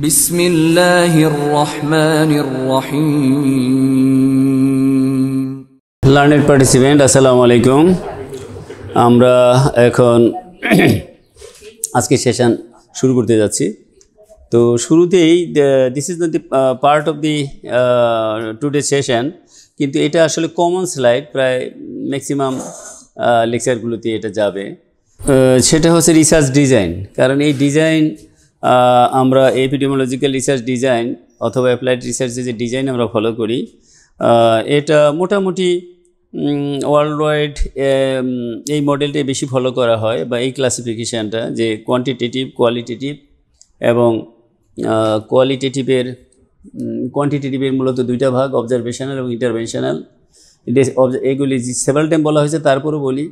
বিসমিল্লাহির রহমানির রহিম। Learned participant, আসসালামু আলাইকুম। আমরা এখন আজকে সেশন শুরু করতে যাচ্ছি। তো শুরুতেই this is not the part of the today session, কিন্তু এটা আসলে কমন স্লাইড, প্রায় ম্যাক্সিমাম লেকচারগুলোতে এটা যাবে। সেটা হচ্ছে রিসার্চ ডিজাইন। কারণ এই ডিজাইন আমরা এপিডেমিওলজিক্যাল রিসার্চ ডিজাইন অথবা অ্যাপ্লাইড রিসার্চের যে ডিজাইন আমরা ফলো করি, এটা মোটামুটি ওয়ার্ল্ড ওয়াইড এই মডেলটাই বেশি ফলো করা হয়, বা এই ক্লাসিফিকেশানটা, যে কোয়ান্টিটেটিভ, কোয়ালিটেটিভ এবং কোয়ান্টিটেটিভের মূলত দুইটা ভাগ, অবজারভেশনাল এবং ইন্টারভেনশনাল। এগুলি সেভারাল টাইম বলা হয়েছে, তারপরও বলি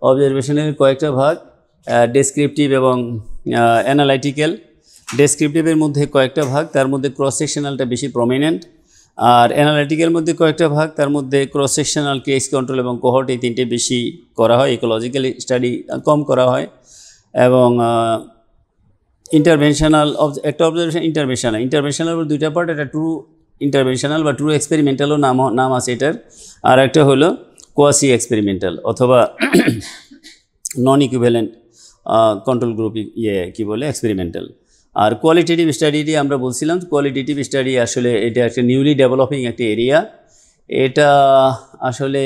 অবজারভেশনের কয়েকটা ভাগ, ডেসক্রিপটিভ এবং অ্যানালাইটিক্যাল। ডেসক্রিপটিভের মধ্যে কয়েকটা ভাগ, তার মধ্যে ক্রস সেকশনালটা বেশি প্রমিনেন্ট। আর অ্যানালাইটিক্যাল মধ্যে কয়েকটা ভাগ, তার মধ্যে ক্রস সেকশনাল, কেস কন্ট্রোল এবং কোহর্ট, এই তিনটে বেশি করা হয়। ইকোলজিক্যাল স্টাডি কম করা হয়। এবং ইন্টারভেনশনাল, একটা অবজারভেশন ইন্টারভেনশনাল দুইটা পার্ট, একটা ট্রু ইন্টারভেনশনাল বা ট্রু এক্সপেরিমেন্টালও নাম আছে এটার, আর একটা হলো কোয়াসি এক্সপেরিমেন্টাল অথবা নন ইকুইভ্যালেন্ট কন্ট্রোল গ্রুপ কী বলে এক্সপেরিমেন্টাল। আর কোয়ালিটেটিভ স্টাডিটি আমরা বলছিলাম, কোয়ালিটেটিভ স্টাডি আসলে এটা একটা নিউলি ডেভেলপিং একটা এরিয়া। এটা আসলে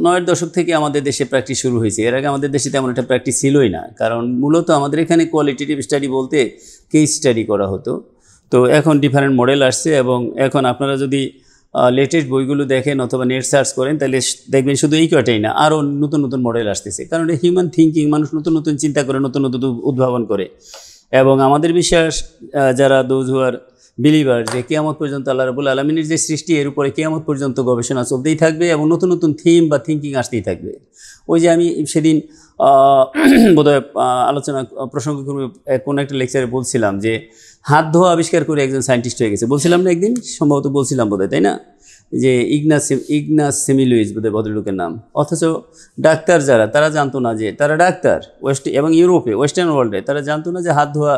নয়ের দশক থেকে আমাদের দেশে প্র্যাকটিস শুরু হয়েছে। এর আগে আমাদের দেশে তেমন একটা প্র্যাকটিস ছিলই না, কারণ মূলত আমাদের এখানে কোয়ালিটেটিভ স্টাডি বলতে কেস স্টাডি করা হতো। তো এখন ডিফারেন্ট মডেল আসছে, এবং এখন আপনারা যদি লেটেস্ট বইগুলো দেখেন অথবা নেট সার্চ করেন, তাহলে দেখবেন শুধু এই কয়টাই না, আরও নতুন নতুন মডেল আসতেছে। কারণ এটা হিউম্যান থিঙ্কিং, মানুষ নতুন নতুন চিন্তা করে, নতুন নতুন উদ্ভাবন করে। এবং আমাদের বিশ্বাস, যারা দোজ হু আর বিলিভার, যে কিয়ামত পর্যন্ত আল্লাহ রাব্বুল আলামিনের যে সৃষ্টি, এর উপরে কিয়ামত পর্যন্ত গবেষণা চলতেই থাকবে এবং নতুন নতুন থিম বা থিঙ্কিং আসতেই থাকবে। ওই যে আমি সেদিন বোধহয় আলোচনা প্রসঙ্গক্রমে কোনো একটা লেকচারে বলছিলাম যে হাত ধোয়া আবিষ্কার করে একজন সায়েন্টিস্ট হয়ে গেছে, বলছিলাম না একদিন, সম্ভবত বলছিলাম বোধহয়, তাই না? যে ইগনাস সেমিলুইস বোধহয় ভদ্রলোকের নাম। অথচ ডাক্তার যারা, তারা জানতো না যে তারা ডাক্তার, এবং ইউরোপে, ওয়েস্টার্ন ওয়ার্ল্ডে তারা জানতো না যে হাত ধোয়া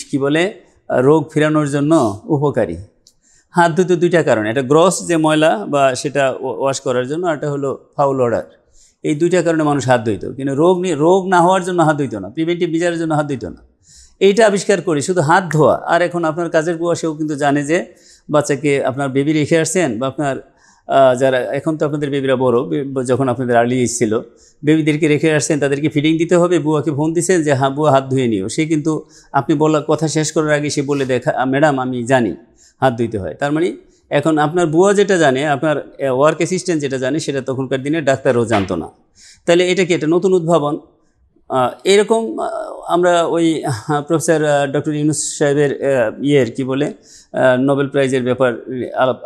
কী বলে রোগ ফেরানোর জন্য উপকারী। হাত ধুতে দুইটা কারণ, এটা গ্রস যে ময়লা বা সেটা ওয়াশ করার জন্য, আর এটা হলো ফাউল অর্ডার। এই দুইটা কারণে মানুষ হাত ধুইতো, কিন্তু রোগ না হওয়ার জন্য হাত ধুইতো না, প্রিভেন্টিভ মেজারের জন্য হাত ধুইতো না। এইটা আবিষ্কার করি শুধু হাত ধোয়া। আর এখন আপনার কাজের বুয়া, সেও কিন্তু জানে যে বাচ্চাকে আপনার বেবি রেখে আসছেন, বা আপনার যারা এখন তো আপনাদের বেবিরা বড়, যখন আপনাদের আর্লি এজ ছিল, বেবিদেরকে রেখে আসছেন, তাদেরকে ফিডিং দিতে হবে, বুয়াকে ফোন দিচ্ছেন যে হ্যাঁ বুয়া হাত ধুয়ে নিও। সে কিন্তু আপনি বলার কথা শেষ করার আগে সে বলে দেখা, ম্যাডাম আমি জানি হাত ধুইতে হয়। তার মানে এখন আপনার বুয়া যেটা জানে, আপনার ওয়ার্ক অ্যাসিস্ট্যান্ট যেটা জানে, সেটা তখনকার দিনে ডাক্তারও জানতো না। তাহলে এটা কি একটা নতুন উদ্ভাবন? এরকম আমরা ওই প্রফেসর ডক্টর ইউনুস সাহেবের কী বলে নোবেল প্রাইজের ব্যাপার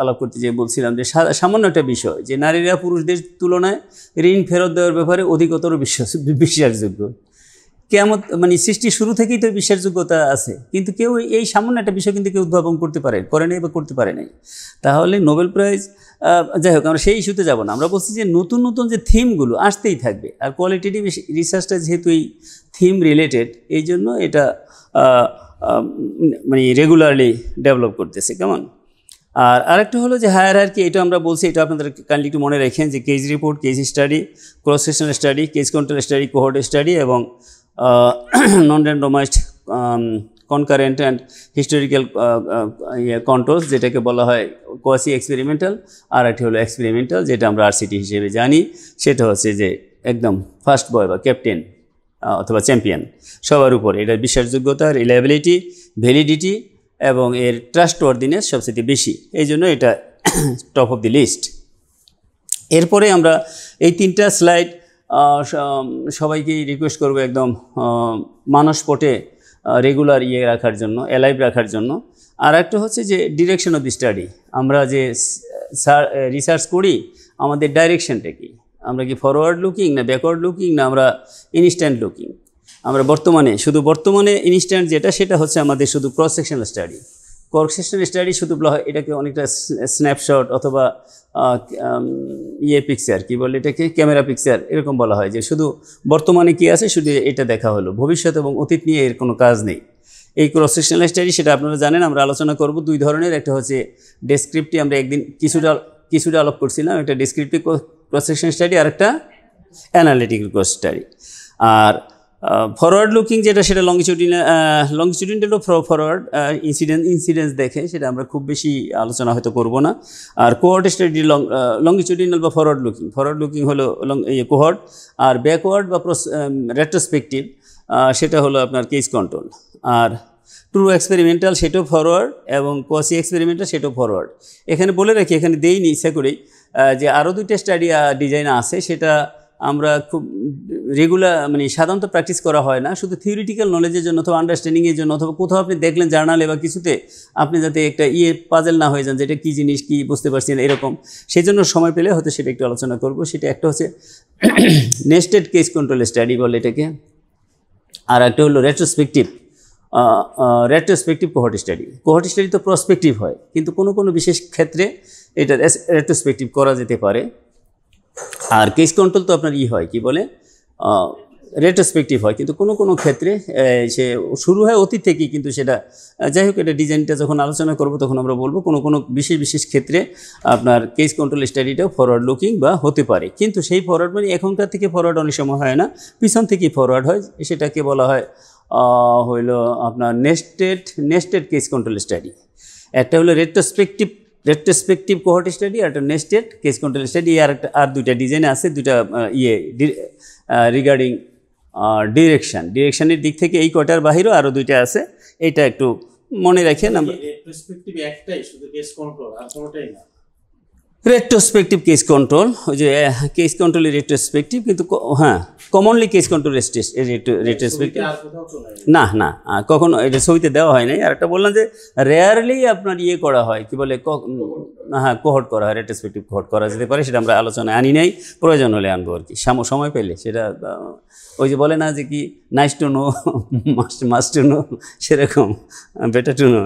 আলাপ করতে যেয়ে বলছিলাম যে সামান্য একটা বিষয়, যে নারীরা পুরুষদের তুলনায় ঋণ ফেরত দেওয়ার ব্যাপারে অধিকতর বিশ্বাসযোগ্য। কেমন মানে সৃষ্টি শুরু থেকেই তো বিশ্বাসযোগ্যতা আছে, কিন্তু কেউ এই সামান্য একটা বিষয় কিন্তু কেউ উদ্ভাবন করে নাই বা করতে পারে নাই। তাহলে নোবেল প্রাইজ, যাই হোক, আমরা সেই ইস্যুতে যাব না। আমরা বলছি যে নতুন নতুন যে থিমগুলো আসতেই থাকবে, আর কোয়ালিটেটিভ রিসার্চটা যেহেতু এই থিম রিলেটেড, এই জন্য এটা মানে রেগুলারলি ডেভেলপ করতেছে। কেমন? আর আরেকটা হলো যে হায়ারার্কি, এটা আমরা বলছি, এটা আপনাদের কাইন্ডলি একটু মনে রাখেন, যে case report, case study, cross sectional study, case control study, cohort study এবং non randomised concurrent and historical controls, যেটাকে বলা হয় কোয়াসি এক্সপেরিমেন্টাল। আর একটি হলো এক্সপেরিমেন্টাল, যেটা আমরা আরসিটি হিসেবে জানি। সেটা হচ্ছে যে একদম ফার্স্ট বয় বা ক্যাপ্টেন অথবা চ্যাম্পিয়ন সবার উপরে। এটার বিশ্বাসযোগ্যতা, রিলায়েবিলিটি, ভ্যালিডিটি এবং এর ট্রাস্টওয়ার্দিনেস সবচেয়ে বেশি, এই জন্য এটা টপ অফ দি লিস্ট। এরপরে আমরা এই তিনটা স্লাইড সবাইকেই রিকোয়েস্ট করবো একদম মানসপটে রেগুলার রাখার জন্য, অ্যালাইভ রাখার জন্য। আর একটা হচ্ছে যে ডিরেকশন অফ দি স্টাডি, আমরা যে রিসার্চ করি আমাদের ডাইরেকশনটা কি? আমরা কি ফরওয়ার্ড লুকিং না ব্যাকওয়ার্ড লুকিং, না আমরা ইনস্ট্যান্ট লুকিং? আমরা শুধু বর্তমানে ইনস্ট্যান্ট যেটা, সেটা হচ্ছে আমাদের শুধু cross sectional study. Cross sectional study শুধু বলা হয়, এটাকে অনেকটা স্ন্যাপশট অথবা পিকচার, কি বলে এটাকে, ক্যামেরা পিকচার, এরকম বলা হয়, যে শুধু বর্তমানে কি আছে শুধু এটা দেখা হলো, ভবিষ্যৎ এবং অতীত নিয়ে এর কোনো কাজ নেই। এই ক্রস সেকশনাল স্টাডি সেটা আপনারা জানেন, আমরা আলোচনা করব দুই ধরনের। একটা হচ্ছে ডেসক্রিপটিভ, আমরা একদিন কিছুটা আলাপ করছিলাম, একটা ডেসক্রিপটিভ ক্রস সেকশন স্টাডি আর একটা অ্যানালিটিক্যাল ক্রস স্টাডি। আর ফরওয়ার্ড লুকিং যেটা, সেটা লংজিটিউডিনাল ফরওয়ার্ড ইনসিডেন্স দেখে, সেটা আমরা খুব বেশি আলোচনা হয়তো করব না। আর কোহর্ট স্টাডি লংজিটিউডিনাল বা ফরওয়ার্ড লুকিং হলো কোহর্ট, আর ব্যাকওয়ার্ড বা রেট্রোস্পেকটিভ সেটা হলো আপনার কেস কন্ট্রোল। আর ট্রু এক্সপেরিমেন্টাল সেটাও ফরওয়ার্ড, এবং কোয়াসি এক্সপেরিমেন্টাল সেটাও ফরওয়ার্ড। এখানে বলে রাখি, এখানে দেইনি ইচ্ছা করেই, যে আরও দুইটা স্টাডি ডিজাইন আছে, সেটা আমরা খুব রেগুলার মানে সাধারণত প্র্যাকটিস করা হয় না, শুধু থিওরিটিক্যাল নলেজের জন্য অথবা আন্ডারস্ট্যান্ডিংয়ের জন্য, অথবা কোথাও আপনি দেখলেন জার্নালে বা কিছুতে, আপনি যাতে একটা পাজেল না হয়ে যান যে এটা কী জিনিস, কী বুঝতে পারছি না এরকম, সেই জন্য সময় পেলে হয়তো সেটা একটু আলোচনা করব। সেটা একটা হচ্ছে নেস্টেড কেস কন্ট্রোল স্টাডি বলে এটাকে, আর একটা হলো retrospective cohort study. Cohort study তো প্রসপেক্টিভ হয়, কিন্তু কোনো কোনো বিশেষ ক্ষেত্রে এটা রেট্রোস্পেকটিভ করা যেতে পারে। আর কেস কন্ট্রোল তো আপনার হয় কি বলে রেট্রোস্পেকটিভ হয়, কিন্তু কোনো কোনো ক্ষেত্রে সে শুরু হয় অতীত থেকেই, কিন্তু সেটা যাই হোক, এটা ডিজাইনটা যখন আলোচনা করব তখন আমরা বলবো। কোনো কোনো বিশেষ ক্ষেত্রে আপনার কেস কন্ট্রোল স্টাডিটাও ফরওয়ার্ড লুকিং বা হতে পারে, কিন্তু সেই ফরওয়ার্ড মানে এখনকার থেকে ফরওয়ার্ড অনেক সময় হয় না, পিছন থেকেই ফরওয়ার্ড হয়। সেটাকে বলা হয় হইলো আপনার নেস্টেড কেস কন্ট্রোল স্টাডি। একটা হলো রেট্রোস্পেকটিভ কোহর্ট স্টাডি, আর একটা নেস্টেড কেস কন্ট্রোল স্টাডি। আর দুইটা ডিজাইন আছে, দুইটা রিগার্ডিং ডিরেকশনের দিক থেকে এই কটার বাহিরেও আরও দুইটা আছে, এটা একটু মনে রাখেন। রেট্রোস্পেকটিভ কেস কন্ট্রোল, ওই যে কেস কন্ট্রোলের রেট্রোস্পেকটিভ, কিন্তু হ্যাঁ কমনলি কেস কন্ট্রোল রেট্রোস্পেকটিভ না কখনো এটা ছবিতে দেওয়া হয় নাই। আর একটা বললাম যে রেয়ারলি আপনার করা হয়, কি বলে হ্যাঁ কোহর্ট করা হয়, রেট্রোস্পেকটিভ কোহর্ট করা যেতে পারে, সেটা আমরা আলোচনায় আনি নাই, প্রয়োজন হলে আনবো আর কি, সময় পেলে। সেটা ওই যে বলে না যে কি nice to know must to know, সেরকম বেটার টু নো।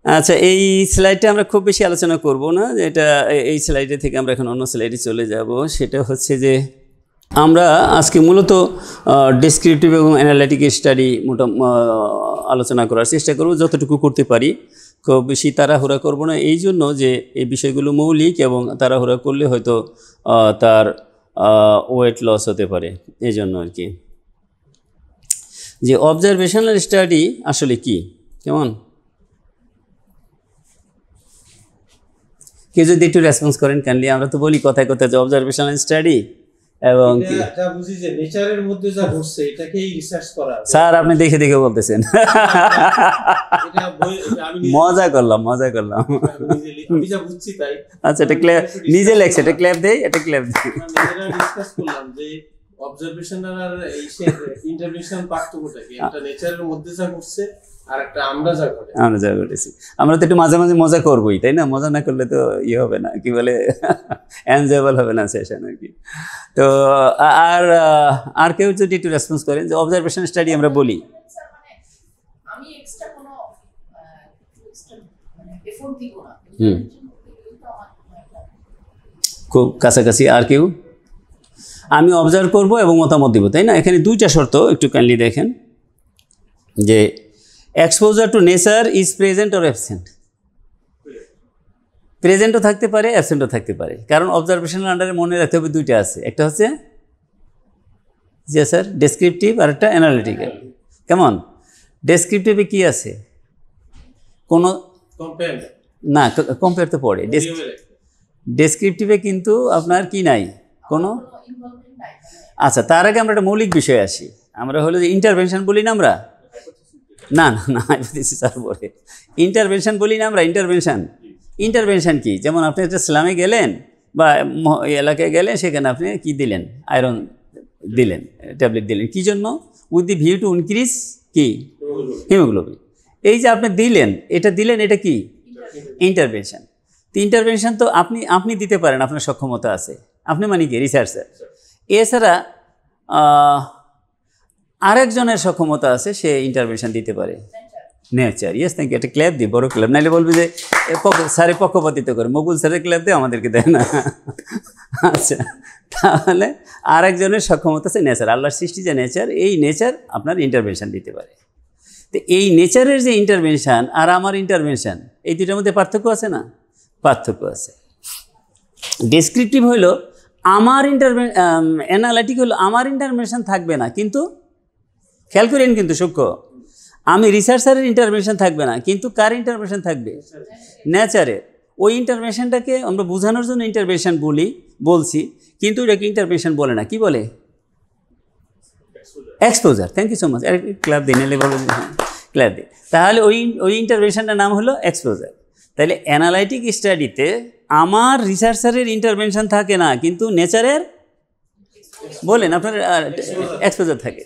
আচ্ছা, এই স্লাইডটা আমরা খুব বেশি আলোচনা করব না, এটা এই স্লাইডে থেকে আমরা এখন অন্য স্লাইডে চলে যাব। সেটা হচ্ছে যে আমরা আজকে মূলত ডেসক্রিপটিভ এবং অ্যানালিটিক্যাল স্টাডি আলোচনা করার চেষ্টা করব, যতটুকু করতে পারি। খুব বেশি তাড়াহুড়া করব না, এই জন্য যে এই বিষয়গুলো মৌলিক, এবং তাড়াহুড়া করলে হয়তো তার ওয়েট লস হতে পারে, এই জন্য আর কি। যে অবজারভেশনাল স্টাডি আসলে কি, কেমন কেউ যদি একটু রেসপন্স করেন কাইন্ডলি। আমরা তো বলি কথায় কথায় যে অবজারভেশনাল স্টাডি, এবং স্যার আপনি দেখে দেখে বলতেছেন, মজা করলাম। আচ্ছা, এটা ক্ল্যাপ নিজে লেখছে, এটা ক্ল্যাপ দেই, এটা ক্ল্যাপ দেই। অবজারভেশনাল আর ইন্টারভেনশন পার্থক্যটা কি? একটা নেচারের মধ্যে যা করছে, আর একটা আমরা যা করেছি। আমরা তো একটু মাঝে মাঝে মজা করবোই, তাই না? মজা না করলে তো হবে না, কি বলে এনজয়েবল হবে না সেশন আর কি। তো আর কেউ যদি একটু রেসপন্স করেন যে অবজারভেশন স্টাডি আমরা বলি, আমি এক্সট্রা কোনো এফোর্ট দিব না, খুব কাছাকাছি। আর কেউ? আমি অবজার্ভ করব এবং মতামত দিব, তাই না? এখানে দুইটা শর্ত একটু কাইন্ডলি দেখেন, যে exposure to nature is present or absent. প্রেজেন্টও থাকতে পারে, অ্যাবসেন্টও থাকতে পারে, কারণ অবজারভেশনাল আন্ডারে মনে রাখতে হবে দুইটা আছে, একটা হচ্ছে জি স্যার ডেসক্রিপটিভ, আর একটা অ্যানালিটিক্যাল। কেমন? ডেসক্রিপটিভে কি আছে? কোনো না, কম্পেয়ার তো পড়ে। ডেসক্রিপটিভে কিন্তু আপনার কি নাই, কোনো। আচ্ছা, তার আগে আমরা একটা মৌলিক বিষয় আসি। আমরা হলো যে ইন্টারভেনশন বলি না আমরা, না স্যার বলে ইন্টারভেনশন বলি না আমরা। ইন্টারভেনশন কি? যেমন আপনি একটা স্লামে গেলেন বা এলাকায় গেলেন, সেখানে আপনি কি দিলেন? আয়রন দিলেন, ট্যাবলেট দিলেন, কী জন্য? With the view to increase কি হিমোগ্লোবিন। এই যে আপনি দিলেন, এটা কি ইন্টারভেনশন। তো ইন্টারভেনশন তো আপনি দিতে পারেন, আপনার সক্ষমতা আছে, আপনি মানে কি রিসার্চার। এছাড়া আরেকজনের সক্ষমতা আছে, সে ইন্টারভেনশন দিতে পারে। Nature, yes, thank you. একটা ক্ল্যাব দিই, বড় ক্ল্যাব, নাহলে বলবি যে স্যারে পক্ষপাতিত্ব করে, মকবুল স্যারের ক্ল্যাব দেয়, আমাদেরকে দেয় না। আচ্ছা, তাহলে আরেকজনের সক্ষমতা আছে নেচার, আল্লাহর সৃষ্টি যে নেচার, এই নেচার আপনার ইন্টারভেনশন দিতে পারে। তো এই নেচারের যে ইন্টারভেনশান আর আমার ইন্টারভেনশান, এই দুইটার মধ্যে পার্থক্য আছে না? পার্থক্য আছে। ডেসক্রিপটিভ হলো আমার অ্যানালাইটিক হলো আমার ইন্টারভেনশান থাকবে না, কিন্তু খেয়াল করেন কিন্তু সূক্ষ্ম, আমি রিসার্চারের ইন্টারভেনশন থাকবে না, কিন্তু কার ইন্টারভেনশন থাকবে? নেচারের। ওই ইন্টারভেনশনটাকে আমরা বোঝানোর জন্য ইন্টারভেনশন বলছি, কিন্তু এটাকে ইন্টারভেনশন বলে না, কি বলে? Exposure. Thank you so much. Clap দিন, এলে বলো ক্লাব দিন। তাহলে ওই ইন্টারভেনশনটার নাম হলো এক্সপোজার। তাহলে অ্যানালাইটিক স্টাডিতে আমার রিসার্চারের ইন্টারভেনশন থাকে না, কিন্তু নেচারের বলেন আপনার এক্সপোজার থাকে,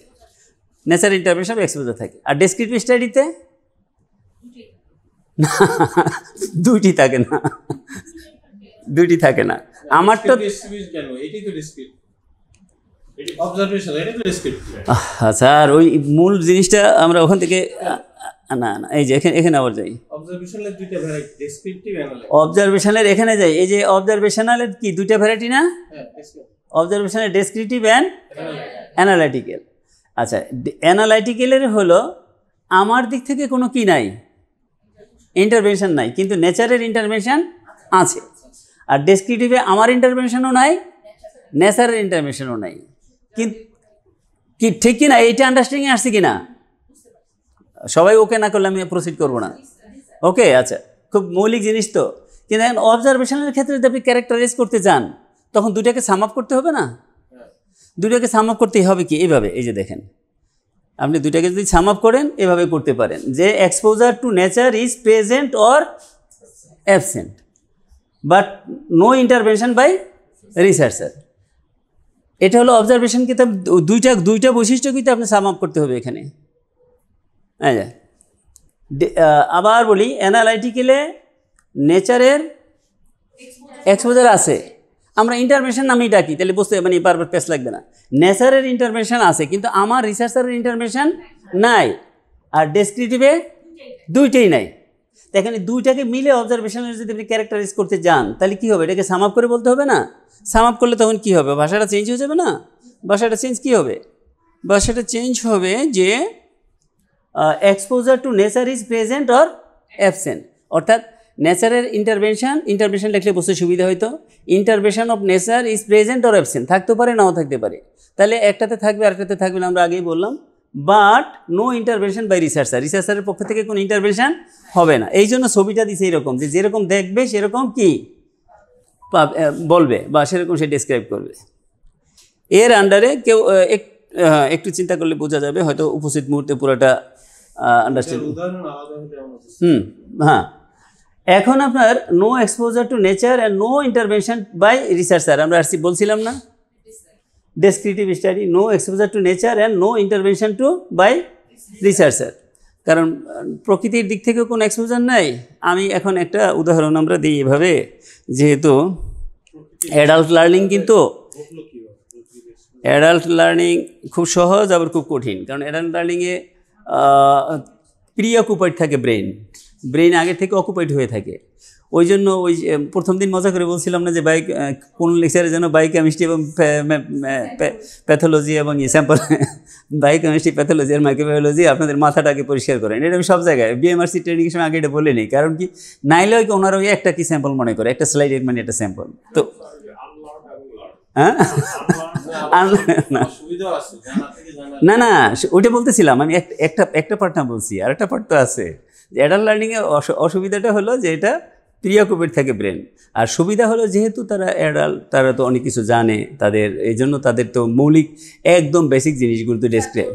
নেচার ইন্টারভেনশন এক্সপোজার থাকে। আর ডেসক্রিপটিভ স্টাডিতে দুইটি থাকে না, দুইটি থাকে না। আমার তো স্যার ওই মূল জিনিসটা আমরা ওখান থেকে না এই যে এখানে আবার যাই, অবজারভেশনের এখানে যাই। এই যে অবজারভেশনালের কি দুইটা ভ্যারাইটি না? Observational descriptive and analytical. আচ্ছা, অ্যানালাইটিক্যালের হলো আমার দিক থেকে কোনো কি নাই, ইন্টারভেনশন নাই, কিন্তু নেচারের ইন্টারভেনশন আছে। আর ডেসক্রিপটিভে আমার ইন্টারভেনশনও নাই, নেচারের ইন্টারভেনশনও নাই। কিন্তু কি ঠিক কিনা? এইটা আন্ডারস্ট্যান্ডিং আসছে কিনা? সবাই ওকে না করলে আমি প্রসিড করবো না। ওকে, আচ্ছা, খুব মৌলিক জিনিস তো। কিন্তু এখন অবজারভেশনের ক্ষেত্রে যদি আপনি ক্যারেক্টারাইজ করতে চান, তখন দুটাকে সাম আপ করতে হবে না? দুটাকে সাম আপ করতেই হবে কি? এইভাবে, এই যে দেখেন, আপনি দুটাকে যদি সাম আপ করেন এভাবে করতে পারেন যে exposure to nature is present or absent, but no intervention by researcher. এটা হলো অবজারভেশন। কিন্তু দুইটা বৈশিষ্ট্য কিন্তু আপনি সাম আপ করতে হবে এখানে। আবার বলি, অ্যানালাইটিক্যালে নেচারের এক্সপোজার আছে, আমরা ইন্টারভেনশন নামেই ডাকি, তাহলে বুঝতে মানে বারবার পেস লাগবে না। নেচারের ইন্টারভেনশন আছে, কিন্তু আমার রিসার্চারের ইন্টারভেনশন নাই। আর ডেসক্রিপটিভে দুইটাই নাই। এখানে দুইটাকে মিলে অবজারভেশনের যদি আপনি ক্যারেক্টারাইজ করতে যান, তাহলে কী হবে? এটাকে সাম আপ করে বলতে হবে না? সাম আপ করলে তখন কী হবে? ভাষাটা চেঞ্জ হয়ে যাবে না? ভাষাটা চেঞ্জ কী হবে? ভাষাটা চেঞ্জ হবে যে exposure to nature is present or absent. অর্থাৎ নেচারের ইন্টারভেনশন লিখলে বুঝতে সুবিধা হয়তো। Intervention of nature is present or absent, থাকতে পারে নাও থাকতে পারে। তাহলে একটাতে থাকবে আরেকটাতে থাকবে না, আমরা আগেই বললাম। But no intervention by researcher, রিসার্চারের পক্ষ থেকে কোনো ইন্টারভেনশন হবে না। এই জন্য ছবিটা দিছে এইরকম, যে যেরকম দেখবে সেরকম কি বলবে বা সেরকম সে ডেসক্রাইব করবে। এর আন্ডারে কেউ একটু চিন্তা করলে বোঝা যাবে, হয়তো উপস্থিত মুহূর্তে পুরোটা আন্ডারস্ট্যান্ড। হ্যাঁ, এখন আপনার no exposure to nature and no intervention by researcher, আমরা আসছি বলছিলাম না? Descriptive study, no exposure to nature and no intervention to by researcher. কারণ প্রকৃতির দিক থেকেও কোনো এক্সপোজার নাই। আমি এখন একটা উদাহরণ আমরা দিই এভাবে, যেহেতু অ্যাডাল্ট লার্নিং, কিন্তু অ্যাডাল্ট লার্নিং খুব সহজ আবার খুব কঠিন। কারণ অ্যাডাল্ট লার্নিংয়ে প্রি অকুপাইড থাকে ব্রেন আগের থেকে অকুপাইড হয়ে থাকে। ওই জন্য ওই প্রথম দিন মজা করে বলছিলাম না যে কোন লেকচারে যেন বায়োকেমিস্ট্রি এবং প্যাথোলজি এবং স্যাম্পল বায়োকেমিস্ট্রি, প্যাথোলজি আর মাইক্রোবায়োলজি আপনাদের মাথাটাকে পরিষ্কার করেন। এটা আমি সব জায়গায় বিএমআরসি ট্রেনিংয়ের সময় আগে এটা বলে নিই। কারণ কি, নাইলে ওনারা ওই একটা কি স্যাম্পল মনে করে, একটা স্লাইডের মানে একটা স্যাম্পল। তো হ্যাঁ, না না ওইটা বলতেছিলাম আমি, একটা পার্ট না বলছি, আর একটা পার্ট তো আছে। অ্যাডাল্ট লার্নিংয়ে অসুবিধাটা হলো যে এটা প্রিঅকুপেট থাকে ব্রেন, আর সুবিধা হলো যেহেতু তারা অ্যাডাল্ট, তারা তো অনেক কিছু জানে, তাদের এই জন্য তাদের তো মৌলিক একদম বেসিক জিনিসগুলো তো ডেসক্রাইব।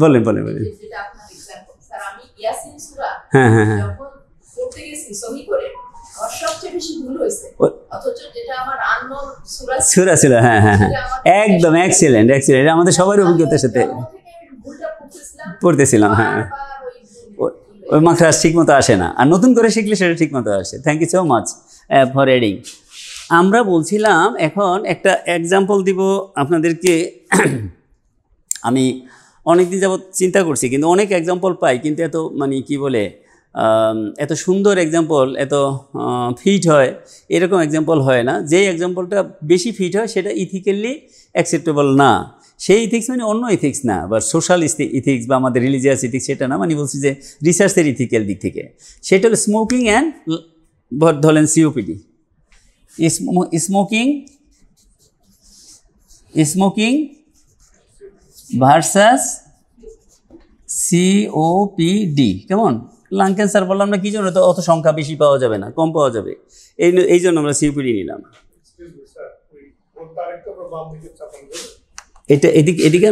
বলেন। হ্যাঁ হ্যাঁ হ্যাঁ, সূরা ছিল। হ্যাঁ হ্যাঁ হ্যাঁ, একদম এক্সিলেন্ট। এটা আমাদের সবার অভিজ্ঞতার সাথে পড়তেছিলাম। হ্যাঁ, ওই মাত্রা ঠিক মতো আসে না, আর নতুন করে শিখলে সেটা ঠিক মতো আসে। Thank you so much for adding. আমরা বলছিলাম এখন একটা এক্সাম্পল দিব আপনাদেরকে। আমি অনেকদিন যাবৎ চিন্তা করছি, কিন্তু অনেক এক্সাম্পল পাই, কিন্তু এত মানে কি বলে এত সুন্দর এক্সাম্পল, এত ফিট হয় এরকম এক্সাম্পল হয় না। যেই এক্সাম্পলটা বেশি ফিট হয় সেটা ইথিক্যালি অ্যাকসেপ্টেবল না, সেই ইথিক্স মানে অন্য ইথিক্স না, বা সোশ্যাল ইথিক্স বা আমাদের রিলিজিয়াস ইথিক্স সেটা না, মানে বলছি যে রিসার্চের ইথিক্যাল দিক থেকে। সেটা হলো স্মোকিং অ্যান্ড ধরেন সিওপিডি, স্মোকিং ভার্সাস সিওপিডি। কেমন? লাং ক্যান্সার বললাম না, কি জন্য? তো অত সংখ্যা বেশি পাওয়া যাবে না, কম পাওয়া যাবে, এই জন্য আমরা সিওপিডি নিলাম। এটা এদিকে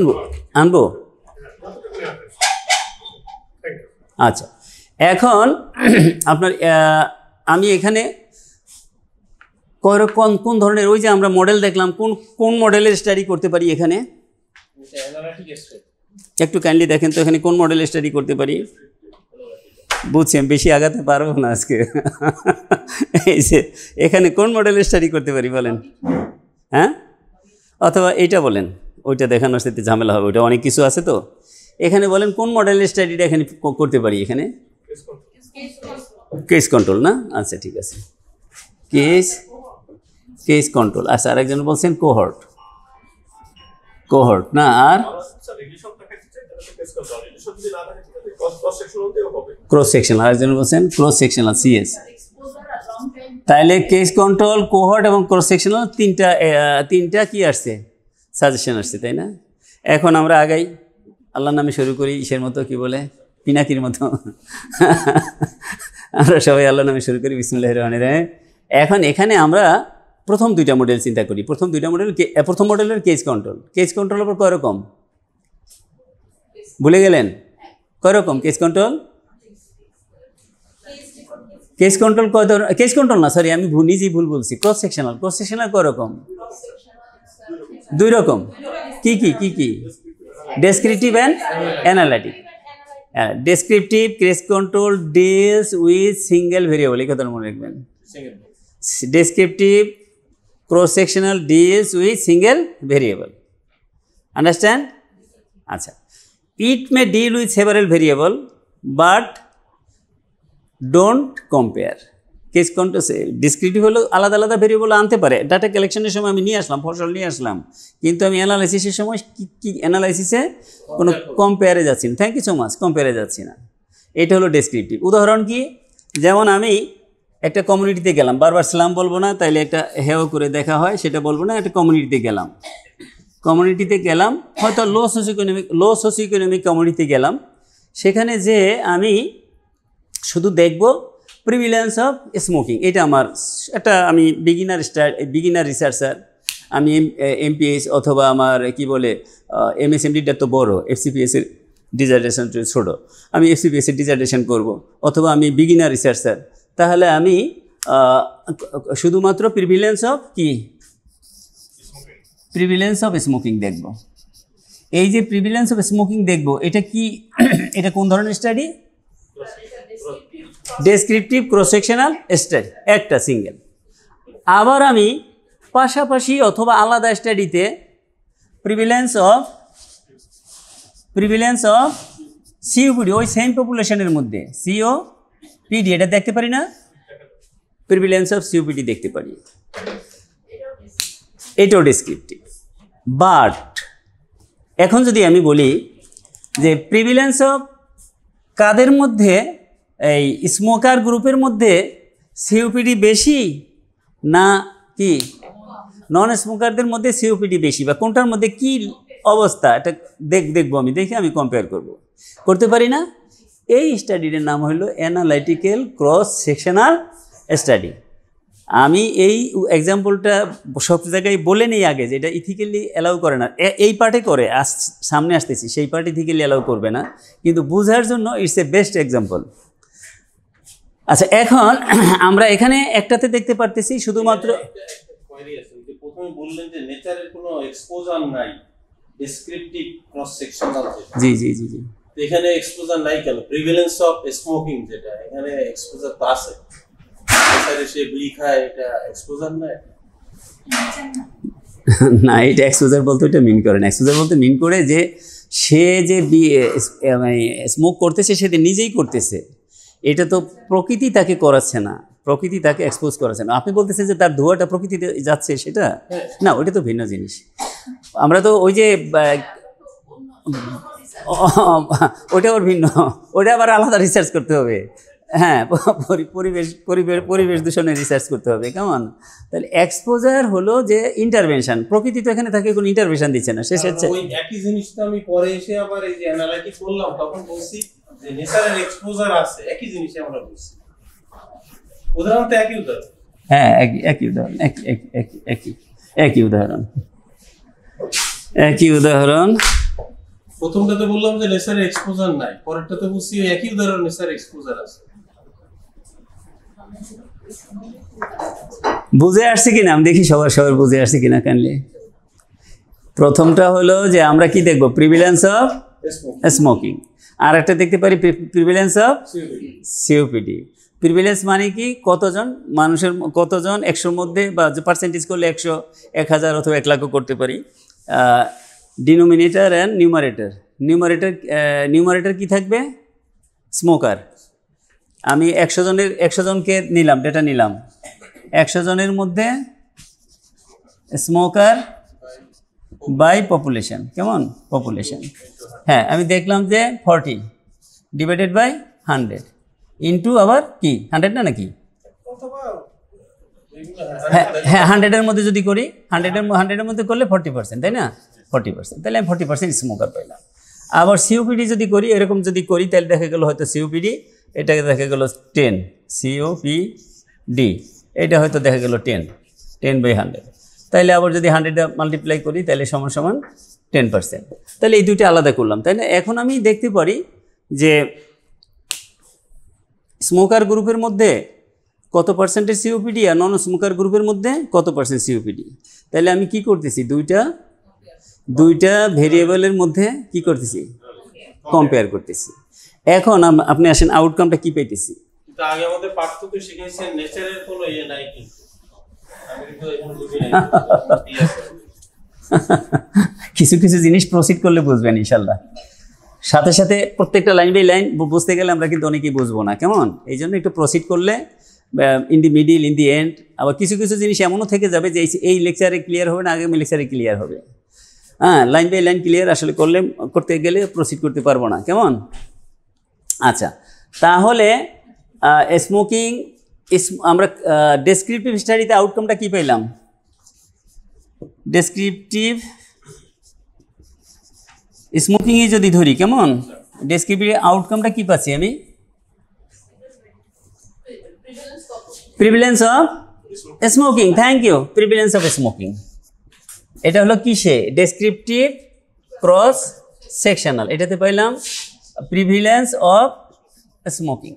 আনবো। আচ্ছা, এখন আপনার আমি এখানে কোন ধরনের, ওই যে আমরা মডেল দেখলাম, কোন মডেলের স্টাডি করতে পারি এখানে? একটু কাইন্ডলি দেখেন তো এখানে কোন মডেলের স্টাডি করতে পারি। বুঝছি, আমি বেশি আগাতে পারবো না আজকে। এই যে এখানে কোন মডেলের স্টাডি করতে পারি বলেন? হ্যাঁ, অথবা এইটা বলেন, ওইটা দেখানোর সাথে ঝামেলা হবে, ওইটা অনেক কিছু আছে তো। এখানে বলেন কোন মডেলের স্টাডিটা এখানে করতে পারি? এখানে কেস কন্ট্রোল না? আচ্ছা ঠিক আছে, কেস কন্ট্রোল। আচ্ছা, আরেকজন বলছেন কোহর্ট না, আর ক্রস সেকশনাল, আরেকজন বলছেন ক্রস সেকশনাল, সিএস। তাইলে কেস কন্ট্রোল, কোহর্ট এবং ক্রস সেকশনাল তিনটা কি আসছে? সাজেশন আসছে, তাই না? এখন আমরা আগাই, আল্লাহর নামে শুরু করি, ইসের মতো, কি বলে, পিনাকির মতো। আমরা সবাই আল্লাহর নামে শুরু করি, বিসমিল্লাহির রহমানির রহিম। এখন এখানে আমরা প্রথম দুইটা মডেল চিন্তা করি। প্রথম মডেলের কেস কন্ট্রোল আবার কয় রকম ভুলে গেলেন? কয় রকম কেস কন্ট্রোল কয় ধরনের? কেস কন্ট্রোল না, সরি, আমি নিজেই ভুল বলছি। ক্রস সেকশনাল কয় রকম? দুই রকম। কি descriptive and analytic. Descriptive case control deals with single variable, এই কথা মনে রাখবেন। Descriptive cross sectional deals with single variable, understand? আচ্ছা, it may deal with several variable but don't compare. Case control descriptive হলো আলাদা আলাদা ভেরিয়েবল আনতে পারে। ডাটা কালেকশনের সময় আমি নিয়ে আসলাম, ফসল নিয়ে আসলাম, কিন্তু আমি অ্যানালাইসিসের সময় কি অ্যানালাইসিসে কোনো কম্পেয়ারে যাচ্ছি না। থ্যাংক ইউ সো মাচ, কম্পেয়ারে যাচ্ছি না। এটা হলো ডেসক্রিপটিভ। উদাহরণ কি? যেমন আমি একটা কমিউনিটিতে গেলাম, বারবার সালাম বলবো না, তাইলে একটা হেও করে দেখা হয়, সেটা বলবো না। একটা কমিউনিটিতে গেলাম, হয়তো লো সোশিও ইকোনমিক কমিউনিটিতে গেলাম। সেখানে যে আমি শুধু দেখব প্রিভিলেন্স অফ স্মোকিং, এটা আমি বিগিনার রিসার্চার, আমি এমপিএইচ অথবা আমার কি বলে এমএসএমডিটা তো বড়, এফসিপিএসের ডিজার্টেশন ছোটো, আমি এফসিপিএসের ডিজার্টেশন করব, অথবা আমি বিগিনার রিসার্চার, তাহলে আমি শুধুমাত্র প্রিভিলেন্স অফ স্মোকিং দেখব। এই যে প্রিভিলেন্স অফ স্মোকিং দেখব, এটা কোন ধরনের study? Descriptive cross sectional study, একটা সিঙ্গেল। আবার আমি পাশাপাশি অথবা আলাদা স্টাডিতে প্রিভিলেন্স অফ সিওপিডি, ওই সেম পপুলেশনের মধ্যে সিওপিডি, এটা দেখতে পারি না? প্রিভিলেন্স অফ সিওপিডি দেখতে পারি, এটাও ডেসক্রিপটিভ। বাট এখন যদি আমি বলি যে প্রিভিলেন্স অফ কাদের মধ্যে, এই স্মোকার গ্রুপের মধ্যে সিওপিডি বেশি না কি নন স্মোকারদের মধ্যে সিওপিডি বেশি, বা কোনটার মধ্যে কি অবস্থা, এটা দেখবো আমি, দেখে আমি কম্পেয়ার করতে পারি না? এই স্টাডিটার নাম হলো অ্যানালাইটিক্যাল ক্রস সেকশনাল স্টাডি। আমি এই এক্সাম্পলটা সব জায়গায় বলে নেই আগে, যে এটা ইথিক্যালি অ্যালাউ করে না। এই পার্টে করে, সামনে আসতেছি, সেই পার্ট ইথিক্যালি অ্যালাউ করবে না, কিন্তু বোঝার জন্য ইটস এ বেস্ট এক্সাম্পল। আচ্ছা, এখন আমরা এখানে একটাতে দেখতে পারতেছি শুধুমাত্র, প্রথমে বললেন যে নেচারের কোনো এক্সপোজার নাই, ডেসক্রিপটিভ ক্রস সেকশনাল। জি, এখানে এক্সপোজার নাই কেন? প্রিভিলেন্স অফ স্মোকিং যেটা, এখানে এক্সপোজার তো আছে। সে বিড়ি খায়, এটা এক্সপোজার না, এটা এক্সপোজার বলতে এটা মিন করে না। এক্সপোজার বলতে মিন করে যে সে যে স্মোক করতেছে, সে নিজেই করতেছে, এটা তো প্রকৃতি তাকে করাচ্ছে না, প্রকৃতি তাকে এক্সপোজ করাচ্ছে না। আপনি বলতেছেন যে তার ধোঁয়াটা প্রকৃতিতে যাচ্ছে, সেটা না, ওইটা তো ভিন্ন জিনিস। আমরা তো ওই যে ওটা ওর ভিন্ন, ওটা আবার আলাদা রিসার্চ করতে হবে। হ্যাঁ, পরিবেশ দূষণের রিসার্চ করতে হবে, কেমন? তাহলে এক্সপোজার হলো যে ইন্টারভেনশন, প্রকৃতি তো এখানে থাকে কোনো ইন্টারভেনশন দিচ্ছে না, সে ওই একই জিনিসটা আমি পরে এসে আবার এই যে অ্যানালাইসিস করলাম, তখন বলছি যে নেচারের এক্সপোজার আছে, একই জিনিসই আমরা বলছি। উদাহরণ তো একই উদাহরণ। হ্যাঁ, একই উদাহরণ, একই উদাহরণ। প্রথমটাতে বললাম যে নেচারের এক্সপোজার নাই, পরেরটাতে বলছি একই উদাহরণ নেচারের এক্সপোজার আছে। বুঝে আসছে কিনা আমি দেখি, সবার বুঝে আসছে কিনা কাইন্ডলি। প্রথমটা হলো যে আমরা কি দেখব, প্রিভিলেন্স অফ স্মোকিং। আর একটা দেখতে পারি প্রিভিলেন্স অফ সিওপিডি। প্রিভিলেন্স মানে কি, কতজন 100-র মধ্যে, বা পার্সেন্টেজ করলে 100, 1000 অথবা 1 লাখও করতে পারি। ডিনোমিনেটর অ্যান্ড নিউমারেটর কি থাকবে, স্মোকার। আমি 100 জনকে নিলাম, ডেটা নিলাম, 100 জনের মধ্যে স্মোকার বাই পপুলেশন, কেমন? পপুলেশন। হ্যাঁ, আমি দেখলাম যে 40 ডিভাইডেড বাই 100 ইন্টু আবার কি 100 না নাকি? হ্যাঁ, 100-এর মধ্যে যদি করি, 100-এর মধ্যে করলে 40%, তাই না? 40%, তাহলে আমি 40% স্মোকার পাইলাম। আবার সিওপিডি যদি করি, এরকম যদি করি, তাহলে দেখা গেল হয়তো সিওপিডি, এটাকে দেখা গেল 10 সিওপিডি, এটা হয়তো দেখা গেল 10/100। তাইলে আবার যদি 100 মাল্টিপ্লাই করি, তাহলে সমান 10%। তাহলে এই দুইটা আলাদা করলাম, তাই না? এখন আমি দেখতে পারি যে স্মোকার গ্রুপের মধ্যে কত পার্সেন্টের সিওপিডি, আর নন স্মোকার গ্রুপের মধ্যে কত পার্সেন্ট সিওপিডি। তাহলে আমি কি করতেছি, দুইটা ভেরিয়েবলের মধ্যে কি করতেছি, কম্পেয়ার করতেছি। এখন আপনি আসেন, আউটকামটা কি পেতেছি। কিন্তু আগে আমাদের পাঠ্যক্রমে শিখিয়েছেন নেচারের কোনো ইয়ে নাই, কিন্তু আমি কিন্তু এখন বুঝি না। কিছু জিনিস প্রসিড করলে বুঝবেন ইনশাল্লাহ। সাথে প্রত্যেকটা লাইন বাই লাইন বুঝতে গেলে আমরা কিন্তু অনেকেই বুঝবো না, কেমন? এই জন্য একটু প্রসিড করলে, in the middle, in the end. আবার কিছু জিনিস এমনও থেকে যাবে যে এই লেকচারে ক্লিয়ার হবে না, আগামী লেকচারে ক্লিয়ার হবে। হ্যাঁ, লাইন বাই লাইন ক্লিয়ার আসলে করতে গেলে প্রসিড করতে পারবো না, কেমন? আচ্ছা, তাহলে স্মোকিং, আমরা ডেসক্রিপটিভ স্টাডিতে আউটকামটা কি পেলাম? ডেসক্রিপটিভ স্মোকিংয়ে যদি ধরি, কেমন? ডেসক্রিপটিভ আউটকামটা কি পাচ্ছি আমি? Prevalence of smoking. Thank you, prevalence of smoking. এটা হলো কিসে? Descriptive cross sectional. এটাতে পাইলাম prevalence of smoking,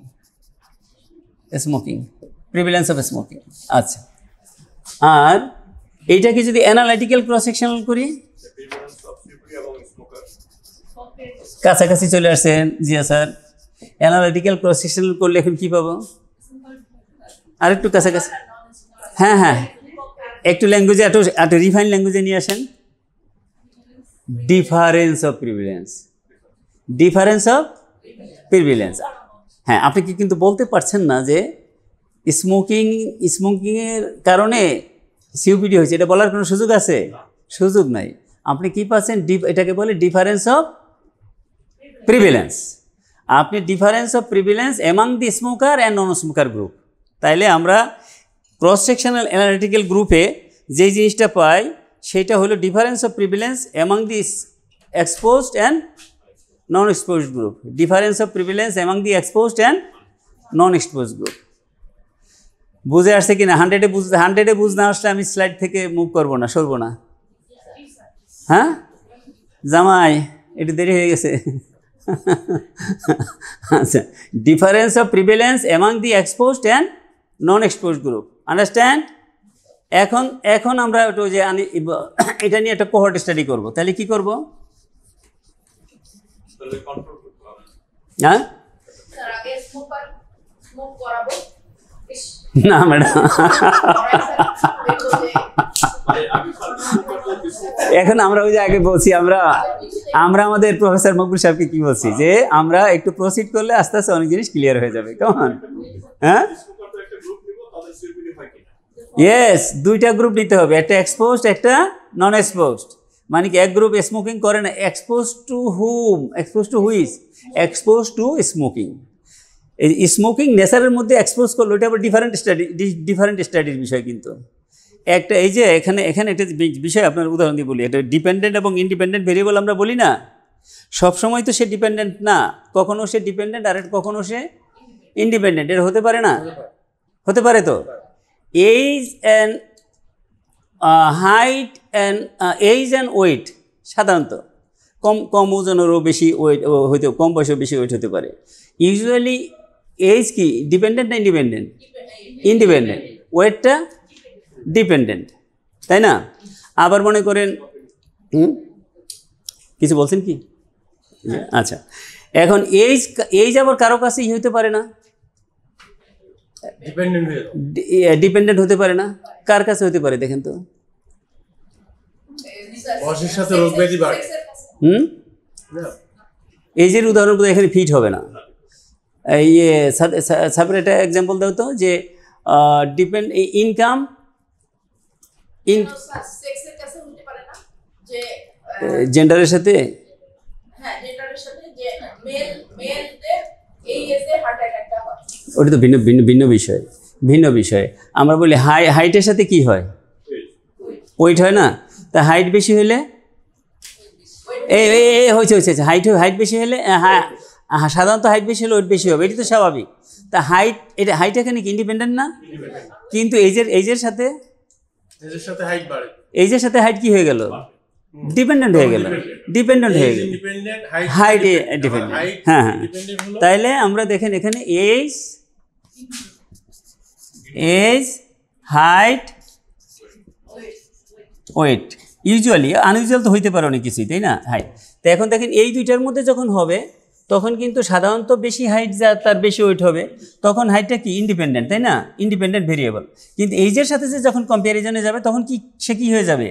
prevalence of smoking. আচ্ছা, আর এইটাকে যদি অ্যানালাইটিক্যাল ক্রস সেকশনাল করি, কাছাকাছি চলে আসছেন Zia sir. Analytical cross sectional করলে এখন কি পাবো? আরেকটু কাছাকাছি। হ্যাঁ, একটু ল্যাঙ্গুয়েজে, একটু রিফাইন ল্যাঙ্গুয়েজে নিয়ে আসেন। Difference of prevalence. হ্যাঁ, আপনি কি কিন্তু বলতে পারছেন না যে স্মোকিংয়ের কারণে সিওপিডি হয়েছে, এটা বলার কোনো সুযোগ আছে? সুযোগ নাই। আপনি কি পাচ্ছেন? এটাকে বলে ডিফারেন্স অফ প্রিভিলেন্স। আপনি difference of prevalence among the smoker and non smoker group. তাইলে আমরা ক্রস সেকশনাল অ্যানালিটিক্যাল গ্রুপে যেই জিনিসটা পাই, সেটা হলো difference of prevalence among the exposed and non exposed group. Difference of prevalence among the exposed and non exposed group. বুঝে আসছে কিনা? 100-এ বুঝ না আসলে আমি স্লাইড থেকে মুভ করবো না, সরবো না। হ্যাঁ জামাই, একটু দেরি হয়ে গেছে। আচ্ছা, difference of prevalence among the exposed and non exposed group, understand? এখন আমরা একটু যে এটা নিয়ে একটা কোহর্ট স্টাডি করবো। তাহলে কি করবো? হ্যাঁ, না ম্যাডাম, এখন আমরা ওই যে আগে বলছি, আমরা আমাদের প্রফেসর মকবুল সাহেবকে কি বলছি যে আমরা একটু প্রসিড করলে আস্তে আস্তে অনেক জিনিস ক্লিয়ার হয়ে যাবে, কেমন? হ্যাঁ, ইয়েস, দুইটা গ্রুপ নিতে হবে, একটা এক্সপোজড, একটা নন এক্সপোজড। মানে কি এক গ্রুপ স্মোকিং করে না, expose to hmm, expose to which, expose to smoking. এই স্মোকিং নেচারের মধ্যে এক্সপোজ করলো, এটা আবার ডিফারেন্ট স্টাডির বিষয়। কিন্তু একটা এই যে এখানে একটা বিষয় আপনার উদাহরণ দিয়ে বলি, এটা ডিপেন্ডেন্ট এবং ইন্ডিপেন্ডেন্ট ভেরিয়েবল আমরা বলি না, সবসময় তো সে ডিপেন্ডেন্ট না, কখনো সে ডিপেন্ডেন্ট আর কখনো সে ইন্ডিপেন্ডেন্ট, এটা হতে পারে না? হতে পারে তো। Age and height and age and weight সাধারণত কম ওজনেরও বেশি ওয়েট হইতে, কম বয়সেও বেশি ওয়েট হতে পারে। ইউজুয়ালি এইজ কি ডিপেন্ডেন্ট না ইন্ডিপেন্ডেন্ট? ইন্ডিপেন্ডেন্ট, ওয়েটটা ডিপেন্ডেন্ট, তাই না? আবার মনে করেন কিছু বলছেন কি? আচ্ছা, এখন এইজ আবার কারো কাছেই হইতে পারে না, ডিপেন্ডেন্ট হতে পারে না। কার কাছে হতে পারে দেখেন তো? বয়সের সাথে রোগ ব্যাধি বাড়ে। এইজের উদাহরণ এখানে ফিট হবে না। সাপের একটা এক্সাম্পল দাও তো, যে ইনকাম সেক্সের কাছে হতে পারে না, যে জেন্ডারের সাথে, হ্যাঁ জেন্ডারের সাথে, যে মেলদের এই এজে হার্ট অ্যাটাকটা হয়, ওটা তো ভিন্ন বিষয়। আমরা বলি হাইটের সাথে কি হয়? ওয়েট হয় না? তা হাইট বেশি হলে হয়েছে হাইট বেশি হলে, হ্যাঁ সাধারণত হাইট বেশি হলে ওয়েট বেশি হবে, এটি তো স্বাভাবিক। তা হাইট এখানে কি ইন্ডিপেন্ডেন্ট না? কিন্তু এইজের সাথে হাইট কি হয়ে গেল? ডিপেন্ডেন্ট হয়ে গেল। হাইট ডিপেন্ডেন্ট, হ্যাঁ। তাইলে আমরা দেখেন এখানে age, height, weight, usually, unusual তো হইতে পারে অনেক কিছুই, তাই না? হাইট। তো এখন দেখেন এই দুইটার মধ্যে যখন হবে, তখন কিন্তু সাধারণত বেশি হাইট যা তার বেশি ওয়েট হবে, তখন হাইটটা কি ইন্ডিপেন্ডেন্ট, তাই না? Independent variable. কিন্তু এইজের সাথে যে যখন কম্প্যারিজনে যাবে, তখন সে কি হয়ে যাবে?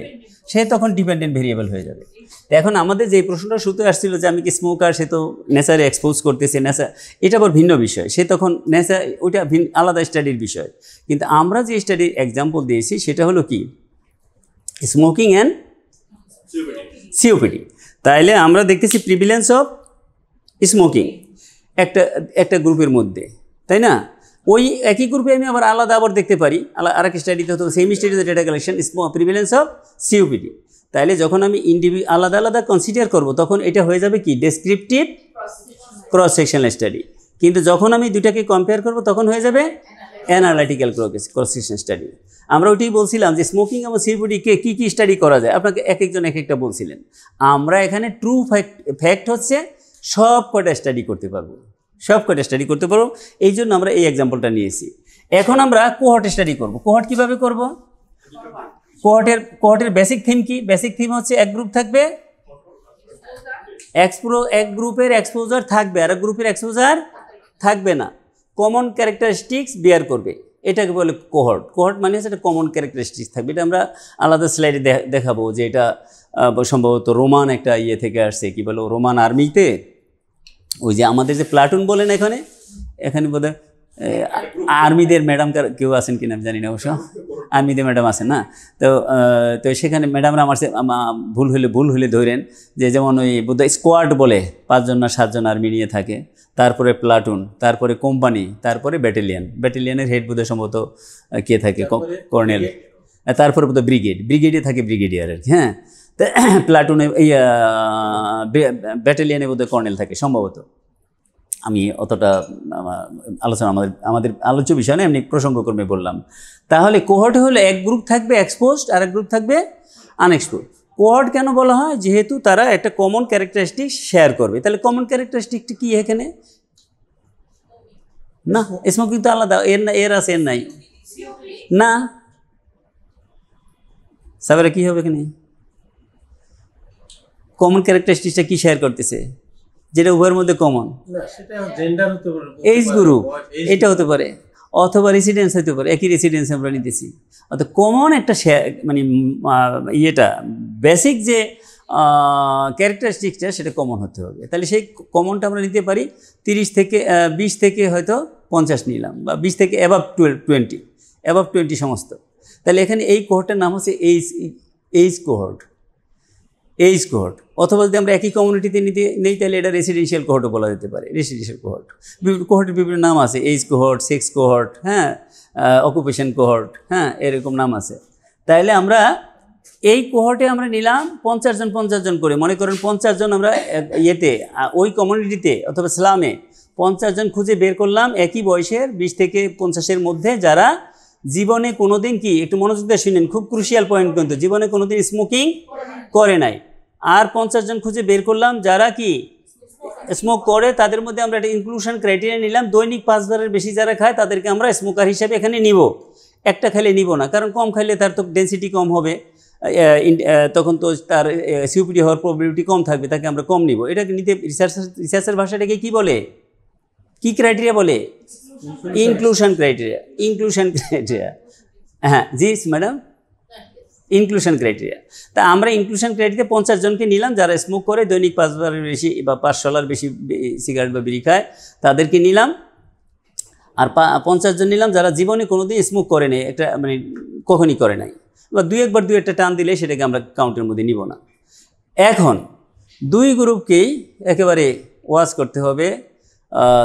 সে তখন ডিপেন্ডেন্ট ভেরিয়েবল হয়ে যাবে। তো এখন আমাদের যে প্রশ্নটা শুরুতে আসছিল যে আমি কি স্মোকার, সে তো নেচারে এক্সপোজ করতেছে, নেচার, এটা আবার ভিন্ন বিষয়, সে তখন নেচার, ওইটা আলাদা স্টাডির বিষয়। কিন্তু আমরা যে স্টাডির এক্সাম্পল দিয়েছি সেটা হলো কি স্মোকিং অ্যান্ড সিওপিডি। তাইলে আমরা দেখতেছি প্রিভিলেন্স অফ স্মোকিং একটা গ্রুপের মধ্যে, তাই না? ওই একই গ্রুপে আমি আবার আলাদা দেখতে পারি, আর এক স্টাডিতে হতো সেম স্টাডিতে data collection prevalence of COPD. তাইলে যখন আমি আলাদা আলাদা কনসিডার করব, তখন এটা হয়ে যাবে কি ডেসক্রিপটিভ ক্রস সেকশনাল স্টাডি। কিন্তু যখন আমি দুটাকে কম্পেয়ার করব, তখন হয়ে যাবে অ্যানালাইটিক্যাল ক্রস সেকশন স্টাডি। আমরা ওইটাই বলছিলাম যে স্মোকিং এবং সিওপিডিকে কী স্টাডি করা যায়, আপনাকে একজন এক একটা বলছিলেন। আমরা এখানে ট্রু ফ্যাক্ট হচ্ছে সব কটা স্টাডি করতে পারবো, এই জন্য আমরা এই এক্সাম্পলটা নিয়েছি। এখন আমরা কোহর্ট স্টাডি করব। কোহর্ট কীভাবে করব? কোহর্টের বেসিক থিম কি? বেসিক থিম হচ্ছে এক গ্রুপ থাকবে, এক গ্রুপের এক্সপোজার থাকবে আর এক গ্রুপের এক্সপোজার থাকবে না, কমন ক্যারেক্টারিস্টিক্স বেয়ার করবে, এটাকে বলে কোহর্ট। কোহর্ট মানে হচ্ছে একটা কমন ক্যারেক্টারিস্টিক্স থাকবে। এটা আমরা আলাদা স্লাইডে দেখাবো, যে এটা সম্ভবত রোমান একটা থেকে আসছে, কি বলে রোমান আর্মিতে ওই যে আমাদের যে প্লাটুন বলেন, এখানে বোধহয় আর্মিদের ম্যাডাম কেউ আছেন কিনা আমি জানি না, অবশ্য আর্মিদের ম্যাডাম আছেন না। তো সেখানে ম্যাডামরা আমার ভুল হলে ধরেন যে, যেমন ওই বোধহয় স্কোয়াড বলে 5 জন না 7 জন আর্মি নিয়ে থাকে, তারপরে প্লাটুন, তারপরে কোম্পানি, তারপরে ব্যাটালিয়নের হেড বোধহয় সম্ভবত কে থাকে? কর্নেল। তারপরে বোধহয় ব্রিগেডে থাকে ব্রিগেডিয়ার আর কি, হ্যাঁ। তো প্লাটুনে ব্যাটালিয়নে বোধহয় কর্নেল থাকে সম্ভবত। আমি অতটা আলোচনা আমাদের আলোচ্য বিষয় না, এমনি প্রসঙ্গক্রমে বললাম। তাহলে কোহর্ট হলে এক গ্রুপ থাকবে এক্সপোজড আর এক গ্রুপ থাকবে আনএক্সপোজড। কোহর্ট কেন বলা হয়? যেহেতু তারা একটা কমন ক্যারেক্টারিস্টিক শেয়ার করবে। তাহলে কমন ক্যারেক্টারিস্টিকটা কি এখানে? না, স্মোকিং তো আলাদা, এর আছে এর নাই না। সাবেরা কি হবে এখানে? কমন ক্যারেক্টারিস্টিকটা কি শেয়ার করতেছে, যেটা উভয়ের মধ্যে কমন? এইজ গ্রুপ, এটা হতে পারে, অথবা রেসিডেন্স হতে পারে, একই রেসিডেন্স আমরা নিতেছি। অর্থাৎ কমন একটা মানে বেসিক যে ক্যারেক্টারিস্টিক্সটা সেটা কমন হতে হবে। তাহলে সেই কমনটা আমরা নিতে পারি 20 থেকে হয়তো 50 নিলাম, বা 20 থেকে অ্যাবাভ 20 সমস্ত। তাহলে এখানে এই কোহর্টের নাম হচ্ছে এইজ কোহর্ট। এইজ কোহর্ট, অথবা যদি আমরা একই কমিউনিটিতে নেই তাহলে এটা রেসিডেন্সিয়াল কোহর্টও বলা যেতে পারে। রেসিডেন্সিয়াল কোহর্ট, কোহর্টের বিভিন্ন নাম আছে, এইজ কোহর্ট, সেক্স কোহর্ট, হ্যাঁ, অকুপেশন কোহর্ট, হ্যাঁ, এরকম নাম আছে। তাইলে আমরা এই কোহর্টে আমরা নিলাম 50 জন 50 জন করে, মনে করেন 50 জন আমরা ইয়েতে ওই কমিউনিটিতে অথবা স্লামে 50 জন খুঁজে বের করলাম একই বয়সের 20 থেকে 50-এর মধ্যে, যারা জীবনে কোনোদিন, কি একটু মনোযোগ দিয়ে শুনেন, খুব ক্রুশিয়াল পয়েন্ট কিন্তু, জীবনে কোনোদিন স্মোকিং করে নাই। আর 50 জন খুঁজে বের করলাম যারা কি স্মোক করে, তাদের মধ্যে আমরা একটা ইনক্লুশন ক্রাইটেরিয়া নিলাম, দৈনিক 5 বারের বেশি যারা খায় তাদেরকে আমরা স্মোকার হিসাবে এখানে নিব। একটা খেলে নিব না, কারণ কম খাইলে তার তো ডেন্সিটি কম হবে, তখন তো তার সিওপিডি হওয়ার প্রবাবিলিটি কম থাকবে, তাকে আমরা কম নিব। এটাকে নিতে রিসার্চের ভাষাটাকে কি বলে, কি ক্রাইটেরিয়া বলে? Inclusion criteria. ইনক্লুশন ক্রাইটেরিয়া, হ্যাঁ জি ম্যাডাম, ইনক্লুশন ক্রাইটেরিয়া। তা আমরা ইনক্লুশন ক্রাইটেরিয়া 50 জনকে নিলাম যারা স্মোক করে, দৈনিক 5 বারের বেশি বা 5 শলার বেশি সিগারেট বা বিড়ি খায়, তাদেরকে নিলাম। আর 50 জন নিলাম যারা জীবনে কোনোদিন স্মোক করে নাই, একটা মানে কখনই করে নাই, বা 2-1 বার টান দিলে সেটাকে আমরা কাউন্টের মধ্যে নিব না। এখন 2 গ্রুপকেই একেবারে ওয়াচ করতে হবে,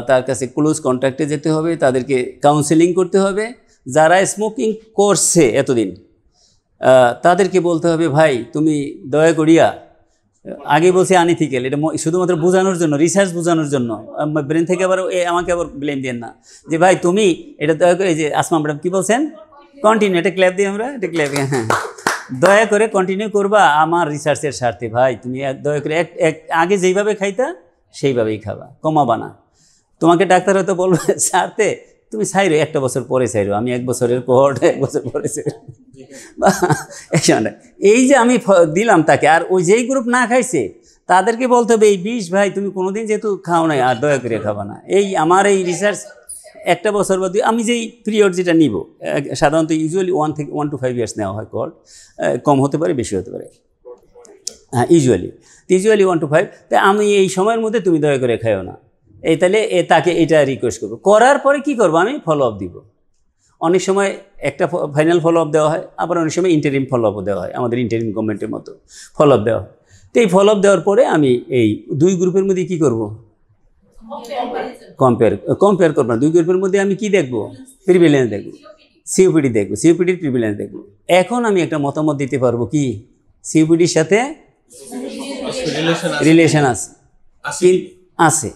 তার কাছে ক্লোজ কন্ট্যাক্টে যেতে হবে, তাদেরকে কাউন্সেলিং করতে হবে। যারা স্মোকিং করছে এতদিন তাদেরকে বলতে হবে, ভাই তুমি দয়া করিয়া, আগে বলছি আনইথিক্যাল, এটা শুধুমাত্র বোঝানোর জন্য, রিসার্চ বোঝানোর জন্য, ব্রেন থেকে আবার আমাকে আবার ব্লেম দেন না যে ভাই তুমি এটা দয়া করে, এই যে আসমা ম্যাডাম কী বলছেন, কন্টিনিউ, এটা ক্ল্যাপ দিই আমরা, এটা ক্ল্যাপ, হ্যাঁ, দয়া করে কন্টিনিউ করবা আমার রিসার্চের স্বার্থে। ভাই তুমি দয়া করে আগে যেইভাবে খাইতা সেইভাবেই খাবা, কমাবা না। তোমাকে ডাক্তার হয়তো বলবে স্বার্থে তুমি ছাইরো, 1 বছর পরে ছাইরো, আমি 1 বছরের কোহর্ট 1 বছর পরে ছাইরো, এই যে আমি দিলাম তাকে, আর ওই যেই গ্রুপ না খাইছে তাদেরকে বলতে হবে এই 20 ভাই তুমি কোনোদিন যেহেতু খাও নাই আর দয়া করে খাবা না। এই আমার এই রিসার্চ 1 বছর বা 2, আমি যেই পিরিয়ড যেটা নিব, সাধারণত ইউজুয়ালি 1 to 5 ইয়ার্স নেওয়া হয় কোহর্ট, কম হতে পারে বেশি হতে পারে, হ্যাঁ ইউজুয়ালি 1 to 5। তাই আমি এই সময়ের মধ্যে তুমি দয়া করে খাইও না, এই তাহলে তাকে এটা রিকোয়েস্ট করবো। করার পরে কি করবো, আমি ফলো আপ দিব। অনেক সময় একটা ফাইনাল ফলো আপ দেওয়া হয়, আবার অনেক সময় ইন্টারিম ফলো আপও দেওয়া হয়, আমাদের ইন্টারিম গভর্নমেন্টের মতো ফলো আপ দেওয়া হয়। তো এই ফলো আপ দেওয়ার পরে আমি এই 2 গ্রুপের মধ্যে কি করব, কম্পেয়ার করবো না। 2 গ্রুপের মধ্যে আমি কি দেখব, প্রিভিলেন্স দেখব, সিওপিডি দেখব, সিওপিডির প্রিভিলেন্স দেখব। এখন আমি একটা মতামত দিতে পারবো কি সিওপিডির সাথে রিলেশন আছে, আছে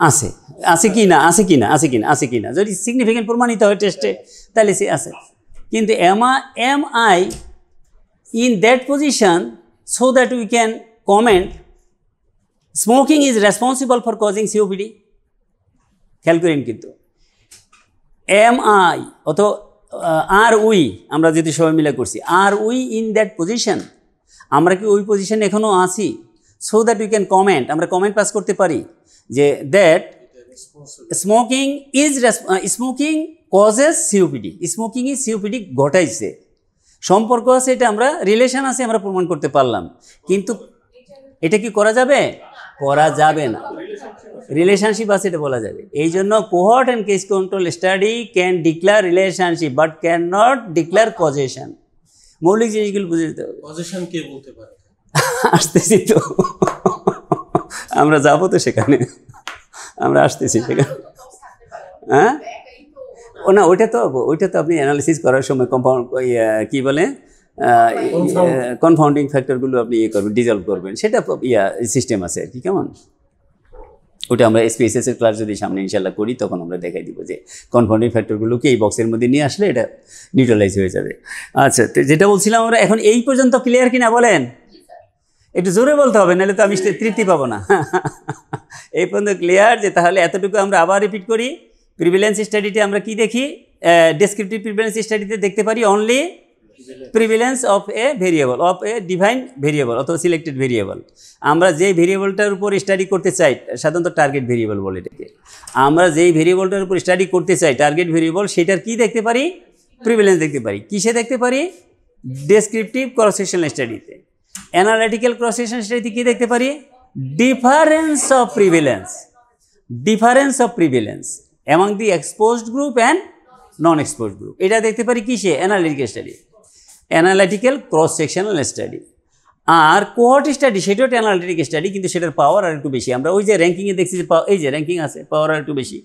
আছে আছে কি না, আছে কি না, আছে কি না, আছে কি না, যদি সিগনিফিকেন্ট প্রমাণিত হয় টেস্টে তাহলে সে আছে। কিন্তু am I in that position so that we can comment smoking is responsible for causing COPD? খেয়াল করেন কিন্তু am I অথবা are we, আমরা যদি সবাই মিলে করছি, are we in that position, আমরা কি ওই পজিশনে এখনও আছি, so that we can comment, আমরা কমেন্ট পাস করতে পারি যে that smoking causes COPD, smoking is COPD ঘটাইছে, সম্পর্ক আছে, এটা আমরা রিলেশন আছে আমরা প্রমাণ করতে পারলাম। কিন্তু এটা কি করা যাবে, করা যাবে না, রিলেশনশিপ আছে এটা বলা যাবে। এই জন্য cohort and case control study can declare relationship but can not declare causation. মৌলিক জিনিসগুলো বুঝে দিতে হবে। কজেশন কে বলতে পারে? আসতেছি তো, আমরা যাবো তো সেখানে, আমরা আসতেছি সেখানে। হ্যাঁ ও না, ওইটা তো আপনি অ্যানালিসিস করার সময় কি বলে কনফাউন্ডিং ফ্যাক্টরগুলো আপনি ইয়ে করবেন, ডিজলভ করবেন, সেটা সিস্টেম আছে আর কি। কেমন ওটা আমরা SPSS-এর ক্লাস যদি সামনে ইনশাল্লাহ করি তখন আমরা দেখাই দিব যে কনফাউন্ডিং ফ্যাক্টরগুলোকে এই বক্সের মধ্যে নিয়ে আসলে এটা নিউট্রালাইজ হয়ে যাবে। আচ্ছা, তো যেটা বলছিলাম আমরা, এখন এই পর্যন্ত ক্লিয়ার কিনা বলেন? একটু জোরে বলতে হবে, নাহলে তো আমি তৃপ্তি পাবো না। এই পর্যন্ত ক্লিয়ার যে তাহলে এতটুকু আমরা আবার রিপিট করি। প্রিভিলেন্স স্টাডিতে আমরা কি দেখি, ডেসক্রিপটিভ প্রিভিলেন্স স্টাডিতে দেখতে পারি only prevalence of A variable, of a defined variable অথবা সিলেক্টেড ভেরিয়েবল। আমরা যেই ভেরিয়েবলটার উপর স্টাডি করতে চাই, সাধারণত টার্গেট ভেরিয়েবল বলে এটাকে, আমরা যেই ভেরিয়েবলটার উপর স্টাডি করতে চাই টার্গেট ভেরিয়েবল, সেটার কি দেখতে পারি, প্রিভিলেন্স দেখতে পারি। কিসে দেখতে পারি, ডেসক্রিপটিভ ক্রস সেকশনাল স্টাডিতে। অ্যানালিটিক্যাল ক্রস সেকশনাল স্টাডিতে কি দেখতে পারি, difference of prevalence among the exposed group and non-exposed group, এটা দেখতে পারি কিসে, analytical study, analytical cross sectional study. আর কোহর্ট স্টাডি সেটাও একটা অ্যানালিটিক স্টাডি, কিন্তু সেটার পাওয়ার আর একটু বেশি। আমরা ওই যে র্যাঙ্কিংয়ে দেখছি যে এই যে র্যাঙ্কিং আছে, পাওয়ার আর একটু বেশি।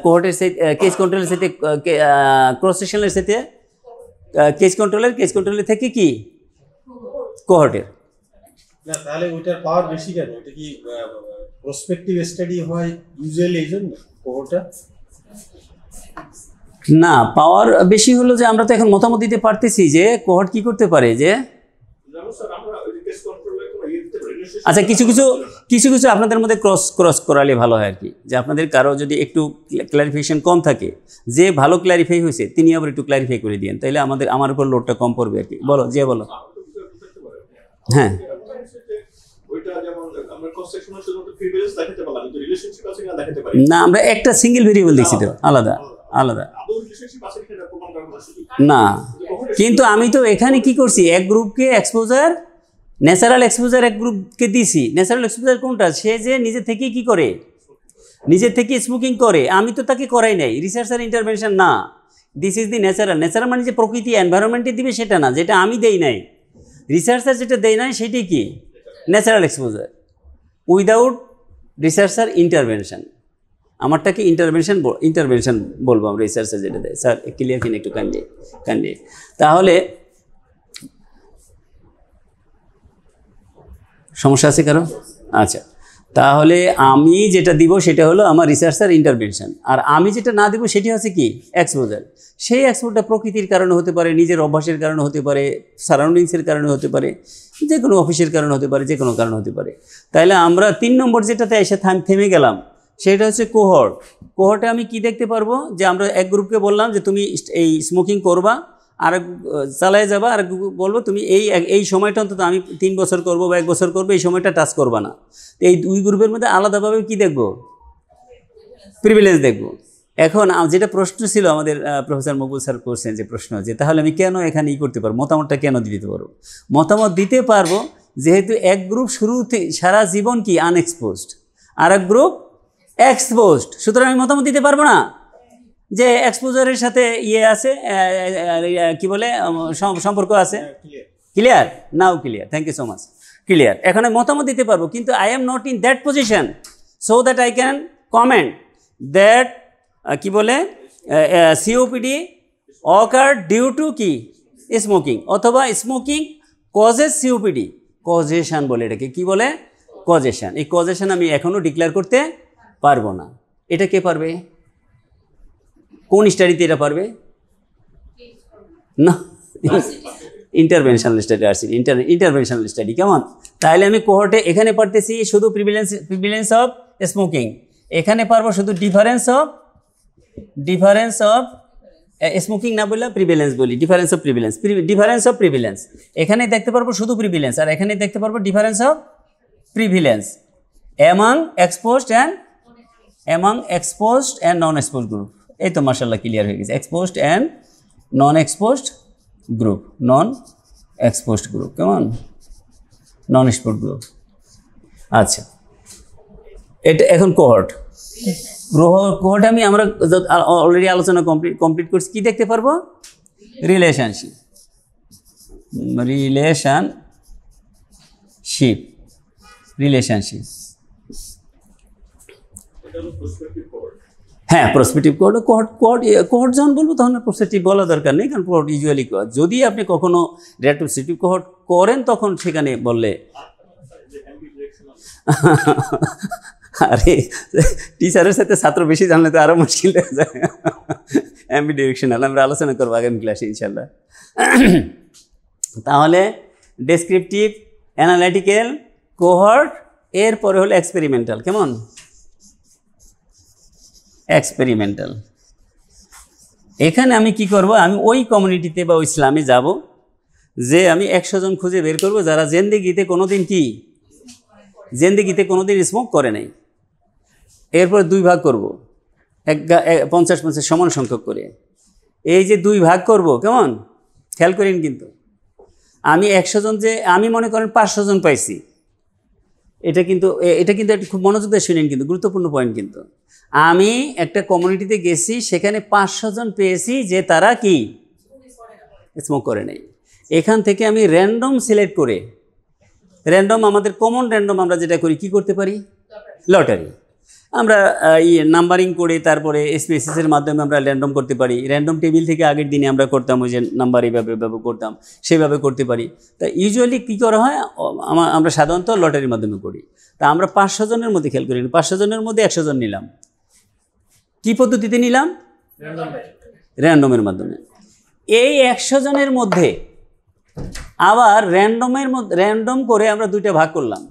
কোহর্টের সাথে কেস কন্ট্রোলের সাথে ক্রস সেকশনের সাথে কেস কন্ট্রোলের থেকে কি কোহর্টের। না তাহলে ওইটার পাওয়ার বেশি কেন? এটা কি প্রসপেক্টিভ স্টাডি হয় ইউজুয়ালি এই জন্য কোহর্টটা? না, পাওয়ার বেশি হলো যে আমরা তো এখন মতামত দিতে পারতেছি যে কোহর্ট কি করতে পারে। যে আচ্ছা, কিছু কিছু আপনাদের মধ্যে ক্রস করালে ভালো হয় আর কি, যে আপনাদের কারো যদি একটু ক্ল্যারিফিকেশন কম থাকে, যে ভালো ক্ল্যারিফাই হয়েছে তিনি আবার একটু ক্ল্যারিফাই করে দিন, তাইলে আমার উপর লোডটা কম পড়বে আর কি। বলো, যে বলো। হ্যাঁ, না আমরা একটা সিঙ্গেল ভেরিয়েবল দেখছি তো, আলাদা আলাদা না। কিন্তু আমি তো এখানে কি করছি, এক গ্রুপকে এক্সপোজার, ন্যাচারাল এক্সপোজার এক গ্রুপকে দিছি। ন্যাচারাল এক্সপোজার কোনটা? সে যে নিজে থেকেই কি করে, নিজে থেকে স্মোকিং করে, আমি তো তাকে করাই নাই, রিসার্চার ইন্টারভেনশন না। This is the natural. Natural মানে যে প্রকৃতি এনভায়রনমেন্টে দিবে সেটা না, যেটা আমি দেই নাই, রিসার্চার যেটা দেয় নাই সেটাই কি natural exposure without researcher intervention. আমারটাকে ইন্টারভেনশন বলবো আমরা, রিসার্চার যেটা দেয়। স্যার ক্লিয়ার কিনা একটু কাইন্ডলি। তাহলে সমস্যা আছে কারো? আচ্ছা, তাহলে আমি যেটা দিব সেটা হলো আমার রিসার্চার ইন্টারভেনশন, আর আমি যেটা না দিব সেটি হচ্ছে কি এক্সপোজার। সেই এক্সপোজারটা প্রকৃতির কারণে হতে পারে, নিজের অভ্যাসের কারণে হতে পারে, সারাউন্ডিংসের কারণে হতে পারে, যে কোনো অফিসের কারণে হতে পারে, যে কোনো কারণে হতে পারে। তাইলে আমরা 3 নম্বর যেটাতে এসে থেমে গেলাম সেটা হচ্ছে কোহর্ট। কোহর্টে আমি কি দেখতে পারবো, যে আমরা এক গ্রুপকে বললাম যে তুমি এই স্মোকিং করবা, আর চালায় যাবা, আর বলবো তুমি এই সময়টা অন্তত আমি 3 বছর করবো বা 1 বছর করবো, এই সময়টা টাচ করবা না। তো এই দুই গ্রুপের মধ্যে আলাদাভাবে কি দেখবো, প্রিভিলেজ দেখবো। এখন যেটা প্রশ্ন ছিল আমাদের প্রফেসর মকবুল স্যার করছেন যে প্রশ্ন, যে তাহলে আমি কেন এখানে করতে পারবো, মতামতটা কেন দিতে পারবো? মতামত দিতে পারবো যেহেতু এক গ্রুপ শুরুতে সারা জীবন কি আনএক্সপোজড, আর এক গ্রুপ এক্সপোজড, সুতরাং আমি মতামত দিতে পারবো না যে এক্সপোজারের সাথে আছে, কি বলে সম্পর্ক আছে। Clear? Now clear, thank you so much. Clear. এখন আমি মতামত দিতে পারবো, কিন্তু I am not in that position so that I can comment that কি বলে সিওপিডি অকার ডিউ টু কি স্মোকিং, অথবা স্মোকিং কজেস সিওপিডি। কজেশন বলে এটাকে, কি বলে কজেশন। এই কজেশন আমি এখনও ডিক্লেয়ার করতে পারবো না। এটা কে পারবে? কোন স্টাডিতে এটা পারবে? না, ইন্টারভেনশনাল স্টাডি আসছে, ইন্টারভেনশনাল স্টাডি। কেমন? তাহলে আমি কোহর্টে এখানে পারতেছি শুধু প্রিভিলেন্স অফ স্মোকিং, এখানে পারবো শুধু ডিফারেন্স অফ স্মোকিং না বললে প্রিভিলেন্স বলি, ডিফারেন্স অফ প্রিভিলেন্স। এখানে দেখতে পারবো শুধু প্রিভিলেন্স, আর এখানে দেখতে পারবো difference of prevalence among exposed and non exposed group. এই তো মাশাআল্লাহ ক্লিয়ার হয়ে গেছে। Exposed and non exposed group, কেমন? নন এক্সপোজড গ্রুপ। আচ্ছা, এটা এখন কোহর্ট আমরা অলরেডি আলোচনা কমপ্লিট করছি। কি দেখতে পারবো? রিলেশনশিপ। হ্যাঁ, প্রসপেক্টিভ কোহর্ট যখন বলবো তখন প্রসপেক্টিভ বলা দরকার নেই, কারণ কোহর্ট ইউজুয়ালি যদি আপনি কখনো রেট্রোস্পেক্টিভ কোহর্ট করেন তখন সেখানে বললে আরে টিচারের সাথে ছাত্র বেশি জানলে তো আরও মুশকিল হয়ে যায়। এমবি ডিরেকশনাল আমরা আলোচনা করবো আগামী ক্লাসে ইনশাল্লাহ। তাহলে ডেসক্রিপটিভ, অ্যানালিটিক্যাল, কোহর্ট, এরপরে হলো এক্সপেরিমেন্টাল। কেমন? এক্সপেরিমেন্টাল। এখানে আমি কি করব, আমি ওই কমিউনিটিতে বা ওই ইসলামে যাব, যে আমি 100 জন খুঁজে বের করব যারা জিন্দেগিতে কোনোদিন স্মোক করে নাই। এরপর 2 ভাগ করব, 50-50 সমান সংখ্যক করে। এই যে 2 ভাগ করব, কেমন খেয়াল করেন, কিন্তু আমি 100 জন, যে আমি মনে করেন 500 জন পাইছি, এটা কিন্তু একটু খুব মনোযোগ দিয়ে শুনেন, কিন্তু গুরুত্বপূর্ণ পয়েন্ট। কিন্তু আমি একটা কমিউনিটিতে গেছি, সেখানে 500 জন পেয়েছি যে তারা কি স্মোক করে নাই। এখান থেকে আমি র্যান্ডম সিলেক্ট করে র্যান্ডম আমাদের কমন র্যান্ডম আমরা যেটা করি কি করতে পারি, লটারি। আমরা নাম্বারিং করে তারপরে স্পেসিসের মাধ্যমে আমরা র্যান্ডম করতে পারি। র্যান্ডম টেবিল থেকে আগের দিনে আমরা করতাম ওই যে নাম্বার এইভাবে করতাম, সেভাবে করতে পারি। তা ইউজুয়ালি কী করা হয়, আমরা সাধারণত লটারির মাধ্যমে করি। তা আমরা 500 জনের মধ্যে খেয়াল করি, 500 জনের মধ্যে 100 জন নিলাম। কী পদ্ধতিতে নিলাম, র্যান্ডমের মাধ্যমে। এই 100 জনের মধ্যে আবার র্যান্ডম করে আমরা 2টা ভাগ করলাম,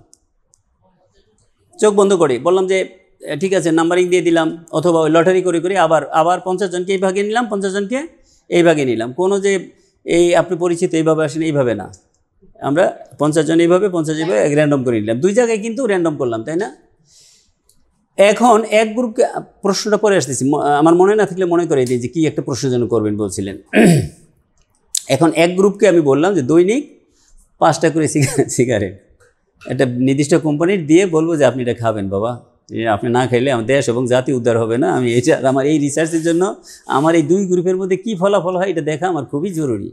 চোখ বন্ধ করে বললাম যে ঠিক আছে নাম্বারিং দিয়ে দিলাম, অথবা লটারি করে করে আবার 50 জনকে এই ভাগে নিলাম, 50 জনকে এই ভাগে নিলাম। কোনো যে এই আপনি পরিচিত এইভাবে আসেন এইভাবে না, আমরা 50 জন এইভাবে 50 এইভাবে র্যান্ডম করে নিলাম, 2 জায়গায় কিন্তু র্যান্ডম করলাম, তাই না? এখন এক গ্রুপকে, প্রশ্নটা পরে আসতেছি, আমার মনে না থাকলে মনে করে দিই যে কী একটা প্রশ্ন যেন করবেন বলছিলেন। এখন এক গ্রুপকে আমি বললাম যে দৈনিক 5টা করে সিগারেট একটা নির্দিষ্ট কোম্পানির দিয়ে বলবো যে আপনি এটা খাবেন বাবা, আপনি না খাইলে আমার দেশ এবং জাতি উদ্ধার হবে না। আমি এটা আমার এই রিসার্চের জন্য আমার এই 2 গ্রুপের মধ্যে কী ফলাফল হয় এটা দেখা আমার খুবই জরুরি।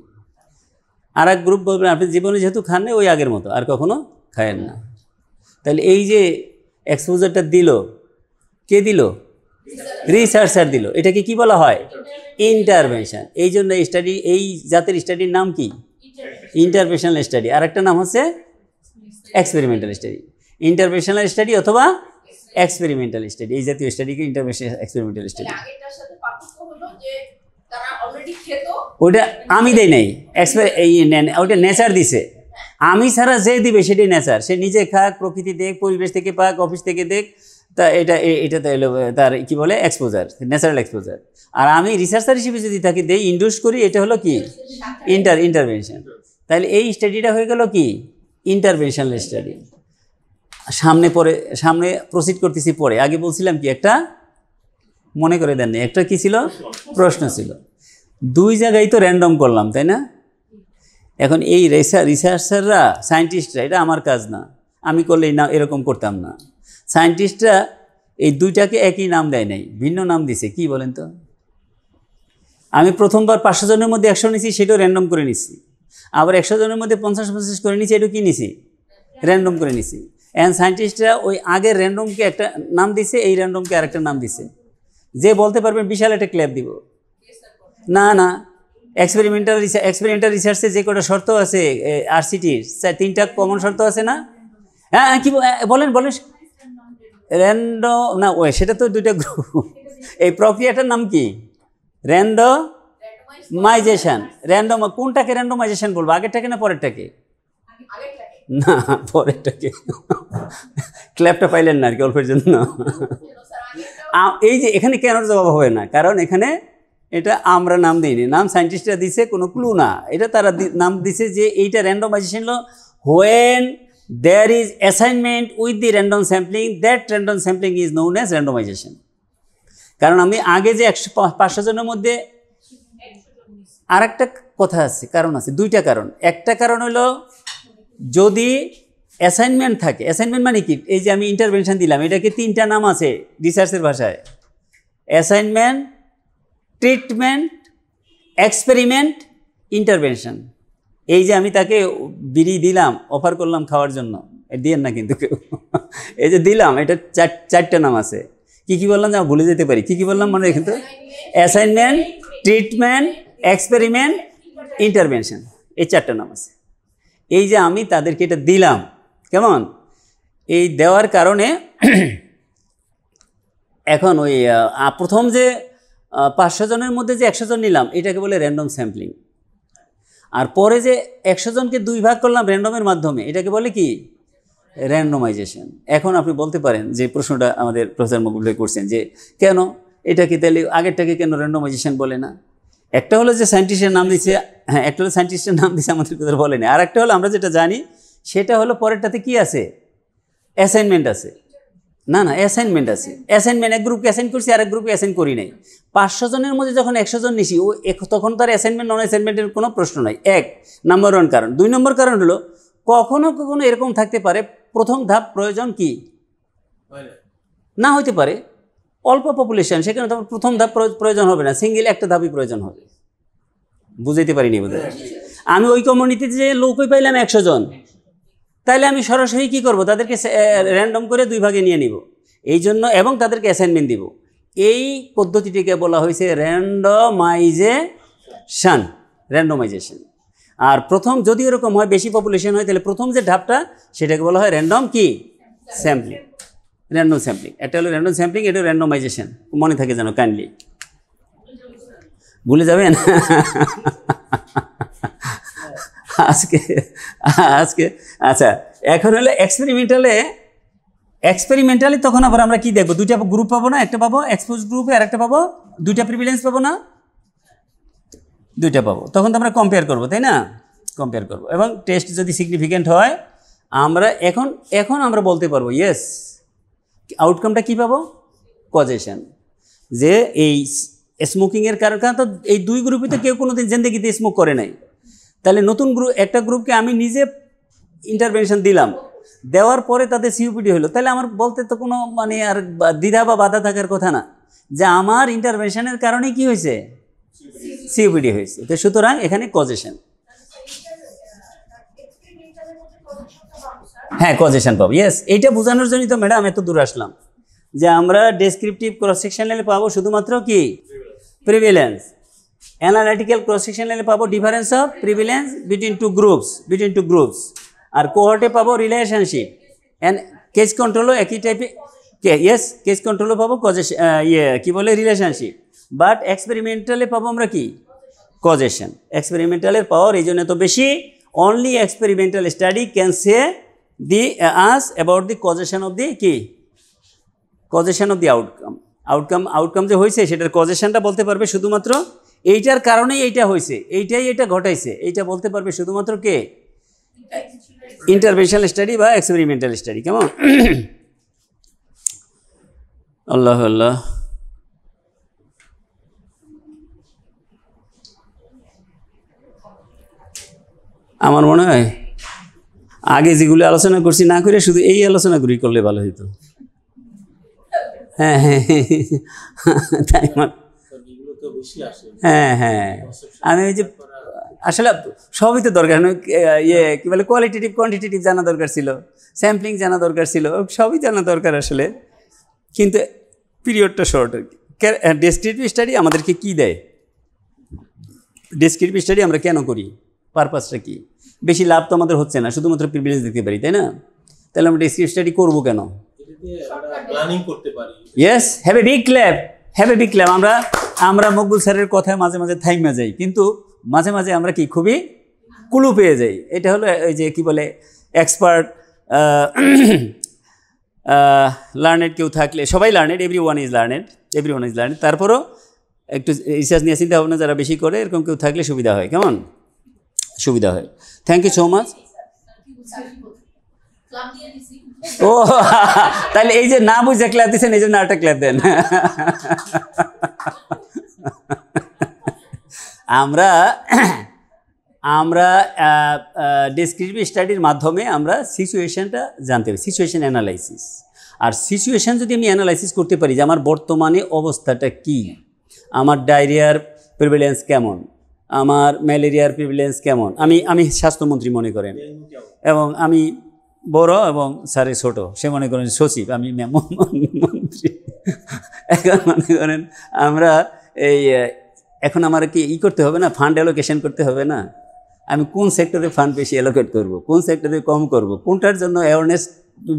আর এক গ্রুপ বলবেন আপনি জীবনে যেহেতু খান না ওই আগের মতো আর কখনো খায়েন না। তাহলে এই যে এক্সপোজারটা দিল, কে দিল? রিসার্চার দিল। এটাকে কি বলা হয়? ইন্টারভেনশন। এই জন্য স্টাডি, এই জাতের স্টাডির নাম কি? Interventional study. আর একটা নাম হচ্ছে এক্সপেরিমেন্টাল স্টাডি। ইন্টারভেনশনাল স্টাডি অথবা এক্সপেরিমেন্টাল স্টাডি, এই জাতীয় স্টাডিকে ইন্টারভেনশনাল এক্সপেরিমেন্টাল স্টাডি। ওটা আমি দেই নাই, ওটা নেচার দিছে। আমি ছাড়া যে দিবে সেটাই নেচার। সে নিজে খাক, প্রকৃতি দেখ, পরিবেশ থেকে পাক, অফিস থেকে দেখ, তা এটা এলো তার কি বলে এক্সপোজার, ন্যাচারাল এক্সপোজার। আর আমি রিসার্চার হিসেবে যদি তাকে দেই, ইন্ডোর্স করি, এটা হলো কি ইন্টারভেনশন। তাহলে এই স্টাডিটা হয়ে গেল কি ইন্টারভেনশনাল স্টাডি। সামনে প্রসিড করতেছি পরে। আগে বলছিলাম কি একটা মনে করে দেননি, একটা কি ছিল প্রশ্ন ছিল। 2 জায়গায় তো র্যান্ডম করলাম, তাই না? এখন এই রিসার্চাররা, সায়েন্টিস্টরা, এটা আমার কাজ না, আমি করলে না এরকম করতাম না। সায়েন্টিস্টরা এই 2টাকে একই নাম দেয় নাই, ভিন্ন নাম দিছে। কি বলেন তো? আমি প্রথমবার 500 জনের মধ্যে 100 নিছি, সেটাও র্যান্ডম করে নিছি। আবার 100 জনের মধ্যে 50 করে নিছি, এটাও কি নিছি? র্যান্ডম করে নিছি। এখন সায়েন্টিস্টরা ওই আগের র্যান্ডমকে একটা নাম দিছে, এই র্যান্ডমকে আরেকটা নাম দিছে। যে বলতে পারবেন বিশাল একটা ক্ল্যাপ দিব। না, এক্সপেরিমেন্টাল রিসার্চে যে কটা শর্ত আছে RCTর 3টা কমন শর্ত আছে না? হ্যাঁ, কি বলেন র্যান্ডম না, সেটা তো 2টা গ্রুপ। এই প্রক্রিয়াটার নাম কি? র্যান্ডমাইজেশন। কোনটাকে র্যান্ডমাইজেশন বলবো, আগেরটাকে না পরেরটাকে? না, পরেরটাকে। ক্ল্যাপটা পাইলেন না আর কি অল্পের জন্য। এই যে এখানে কেন জবাব হবে না, কারণ এখানে এটা আমরা নাম দিইনি, নাম সায়েন্টিস্টরা দিছে, কোনো ক্লু না। এটা তারা নাম দিছে যে এইটা র্যান্ডমাইজেশন হলো when there is assignment with the random sampling, that random sampling is known as randomization. কারণ আমি আগে যে 500 জনের মধ্যে আরেকটা কথা আছে, কারণ আছে, 2টা কারণ। একটা কারণ হলো যদি অ্যাসাইনমেন্ট থাকে। অ্যাসাইনমেন্ট মানে কি? এই যে আমি ইন্টারভেনশন দিলাম, এটাকে 3টা নাম আছে রিসার্চের ভাষায়: অ্যাসাইনমেন্ট, ট্রিটমেন্ট, এক্সপেরিমেন্ট, ইন্টারভেনশন। এই যে আমি তাকে বিড়ি দিলাম, অফার করলাম খাওয়ার জন্য, দিয়েন না কিন্তু কেউ, এই যে দিলাম, এটা 4টা নাম আছে। কি বললাম যে ভুলে যেতে পারি, কি বললাম মনে রেখে তো? অ্যাসাইনমেন্ট, ট্রিটমেন্ট, এক্সপেরিমেন্ট, ইন্টারভেনশন, এই 4টা নাম আছে। এই যে আমি তাদেরকে এটা দিলাম, কেমন? এই দেওয়ার কারণে এখন ওই প্রথম যে 500 জনের মধ্যে যে 100 জন নিলাম, এটাকে বলে র্যান্ডম স্যাম্পলিং। আর পরে যে 100 জনকে 2 ভাগ করলাম র্যান্ডমের মাধ্যমে, এটাকে বলে কি র্যান্ডমাইজেশন। এখন আপনি বলতে পারেন যে প্রশ্নটা আমাদের প্রফেসর মকবুল ভাই করছেন যে কেন এটাকে তাহলে আগেরটাকে কেন র্যান্ডমাইজেশন বলে না? একটা হলো যে সায়েন্টিস্টের নাম দিচ্ছে, হ্যাঁ, একটা হলো সায়েন্টিস্টের নাম দিচ্ছে, আমাদের কথা বলে না। আর একটা হলো আমরা যেটা জানি সেটা হলো পরেরটাতে কি আছে? অ্যাসাইনমেন্ট আছে। না, অ্যাসাইনমেন্ট আছে। অ্যাসাইনমেন্ট এক গ্রুপকে অ্যাসাইন করছি, আরেক গ্রুপকে অ্যাসাইন করি নাই। 500 জনের মধ্যে যখন 100 জন নিছি, তখন তার অ্যাসাইনমেন্ট নন অ্যাসাইনমেন্টের কোনো প্রশ্ন নাই। নাম্বার 1 কারণ। 2 নম্বর কারণ হলো কখনো এরকম থাকতে পারে প্রথম ধাপ প্রয়োজন কি না হইতে পারে, অল্প পপুলেশন, সেখানে তোমার প্রথম ধাপ প্রয়োজন হবে না, সিঙ্গেল একটা ধাপই প্রয়োজন হবে। বুঝাইতে পারিনি বোধহয়। আমি ওই কমিউনিটিতে যে লোকই পাইলাম 100 জন, তাহলে আমি সরাসরি কী করব, তাদেরকে র্যান্ডম করে 2 ভাগে নিয়ে নিব এই জন্য, এবং তাদেরকে অ্যাসাইনমেন্ট দিব। এই পদ্ধতিটিকে বলা হয়েছে র্যান্ডমাইজেশন। আর প্রথম যদি এরকম হয়, বেশি পপুলেশন হয়, তাহলে প্রথম যে ধাপটা সেটাকে বলা হয় র্যান্ডম কি স্যাম্পলিং, র্যান্ডম স্যাম্পলিং। এটা হলো র্যান্ডম স্যাম্পলিং, এটা র্যান্ডমাইজেশন। মনে থাকে যেন, কাইন্ডলি ভুলে যাবেন। আজকে আচ্ছা, এখন হলো এক্সপেরিমেন্টালি তখন আবার আমরা কি দেখবো, 2টা গ্রুপ পাবো না, একটা পাবো এক্সপোজ গ্রুপে আর একটা পাবো 2টা প্রিভিলেন্স পাবো না, 2টা পাবো। তখন তো আমরা কম্পেয়ার করবো, তাই না? কম্পেয়ার করবো, এবং টেস্ট যদি সিগনিফিক্যান্ট হয় আমরা এখন আমরা বলতে পারবো ইয়েস, আউটকামটা কি পাবো, কজেশন। যে এই স্মোকিংয়ের কারণ তো এই 2 গ্রুপে তো কেউ কোনোদিন জিন্দেগিতে স্মোক করে নাই, তাহলে নতুন একটা গ্রুপকে আমি নিজে ইন্টারভেনশন দিলাম, দেওয়ার পরে তাদের সিওপিডি হলো, তাহলে আমার বলতে তো কোনো মানে আর দ্বিধা বা বাধা থাকার কথা না, যে আমার ইন্টারভেনশনের কারণে কি হয়েছে, সিওপিডি হয়েছে। তো সুতরাং এখানে কজেশন, হ্যাঁ কজেশন পাবো, ইয়েস। এইটা বোঝানোর জন্যই তো ম্যাডাম এত দূর আসলাম, যে আমরা ডেসক্রিপটিভ ক্রস সেকশনালে পাবো শুধুমাত্র কি প্রিভিলেন্স, অ্যানালিটিক্যাল ক্রস সেকশনালে পাবো difference of prevalence between two groups, আর কোহর্টে পাবো রিলেশনশিপ, অ্যান্ড কেস কন্ট্রোলও একই টাইপে, ইয়েস কেস কন্ট্রোলও পাবো কজেশন, কি বলে রিলেশনশিপ। বাট এক্সপেরিমেন্টালে পাবো আমরা কি কজেশন। এক্সপেরিমেন্টালের পাওয়ার এই জন্য তো বেশি, only experimental study can say us about the causation of the কি causation of the outcome যে হয়েছে সেটার কজেশনটা বলতে পারবে শুধুমাত্র এইটার কারণেই এইটা হয়েছে, এইটাই এটা ঘটাইছে, এইটা বলতে পারবে শুধুমাত্র কে, ইন্টারভেনশনাল স্টাডি বা এক্সপেরিমেন্টাল স্টাডি। কেমন? আল্লাহ আল্লাহ। আমার মনে হয় আগে যেগুলো আলোচনা করছি না করে শুধু এই আলোচনাগুলি করলে ভালো হতো। হ্যাঁ হ্যাঁ তাই হ্যাঁ আমি ওই যে আসলে সবই তো দরকার, কি বলে কোয়ালিটেটিভ কোয়ান্টিটেটিভ জানা দরকার ছিল, স্যাম্পলিং জানা দরকার ছিল, সবই জানা দরকার আসলে, কিন্তু পিরিয়ডটা শর্ট আর কি। ডেসক্রিপটিভ স্টাডি আমাদেরকে কি দেয়, ডেসক্রিপটিভ স্টাডি আমরা কেন করি, পারপাসটা কি? বেশি লাভ তো আমাদের হচ্ছে না, শুধুমাত্র প্রিভিলেন্স দিতে পারি, তাই না? তাহলে আমরা ডেসক্রিপটিভ স্টাডি করবো কেন? Yes, have a big clap. আমরা মকবুল স্যারের কথায় মাঝে মাঝে থাইমা যাই, কিন্তু মাঝে মাঝে আমরা কি খুবই কুলু পেয়ে যাই। এটা হলো ওই যে কি বলে এক্সপার্ট লার্নেড কেউ থাকলে, সবাই লার্নেড, এভরিওয়ান ইজ লার্নেড। তারপরও একটু রিসার্চ নিয়ে চিন্তা ভাবনা যারা বেশি করে এরকম কেউ থাকলে সুবিধা হয়। কেমন? সুবিধা হয়। Thank you so much. ও তাহলে এই যে না বুঝে ক্লাস দিচ্ছেন, এই জন্য আরেকটা ক্লাস দেন। আমরা ডেসক্রিপটিভ স্টাডির মাধ্যমে আমরা সিচুয়েশনটা জানতে পারি, সিচুয়েশন অ্যানালাইসিস। আর সিচুয়েশন যদি আমি অ্যানালাইসিস করতে পারি যে আমার বর্তমানে অবস্থাটা কি, আমার ডায়রিয়ার প্রিভিলেন্স কেমন, আমার ম্যালেরিয়ার প্রিভিলেন্স কেমন, আমি স্বাস্থ্যমন্ত্রী মনে করেন, এবং আমি বড় এবং স্যারে ছোট, সে মনে করেন সচিব, আমি মন্ত্রী। এখন মনে করেন আমরা এখন আমার কি করতে হবে না, ফান্ড অ্যালোকেশন করতে হবে না, আমি কোন সেক্টরে ফান্ড বেশি অ্যালোকেট করব, কোন সেক্টরে কম করব, কোনটার জন্য অ্যাওয়ারনেস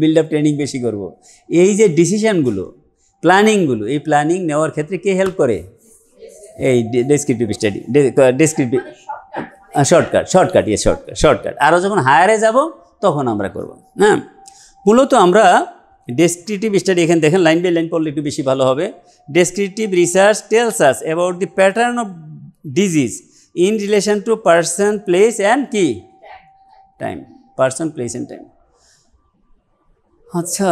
বিল্ড আপ ট্রেনিং বেশি করব। এই যে ডিসিশনগুলো, প্ল্যানিংগুলো, এই প্ল্যানিং নেওয়ার ক্ষেত্রে কে হেল্প করে? এই ডেসক্রিপটিভ স্টাডি, ডেসক্রিপটিভ শর্টকাট। আরও যখন হায়ারে যাব তখন আমরা করব। হ্যাঁ, মূলত আমরা ডেসক্রিপটিভ স্টাডি, এখানে দেখেন লাইন বাই লাইন পড়লে একটু বেশি ভালো হবে। Descriptive research tells us about the pattern of disease in relation to person, place and কি time. Person, place and time. আচ্ছা,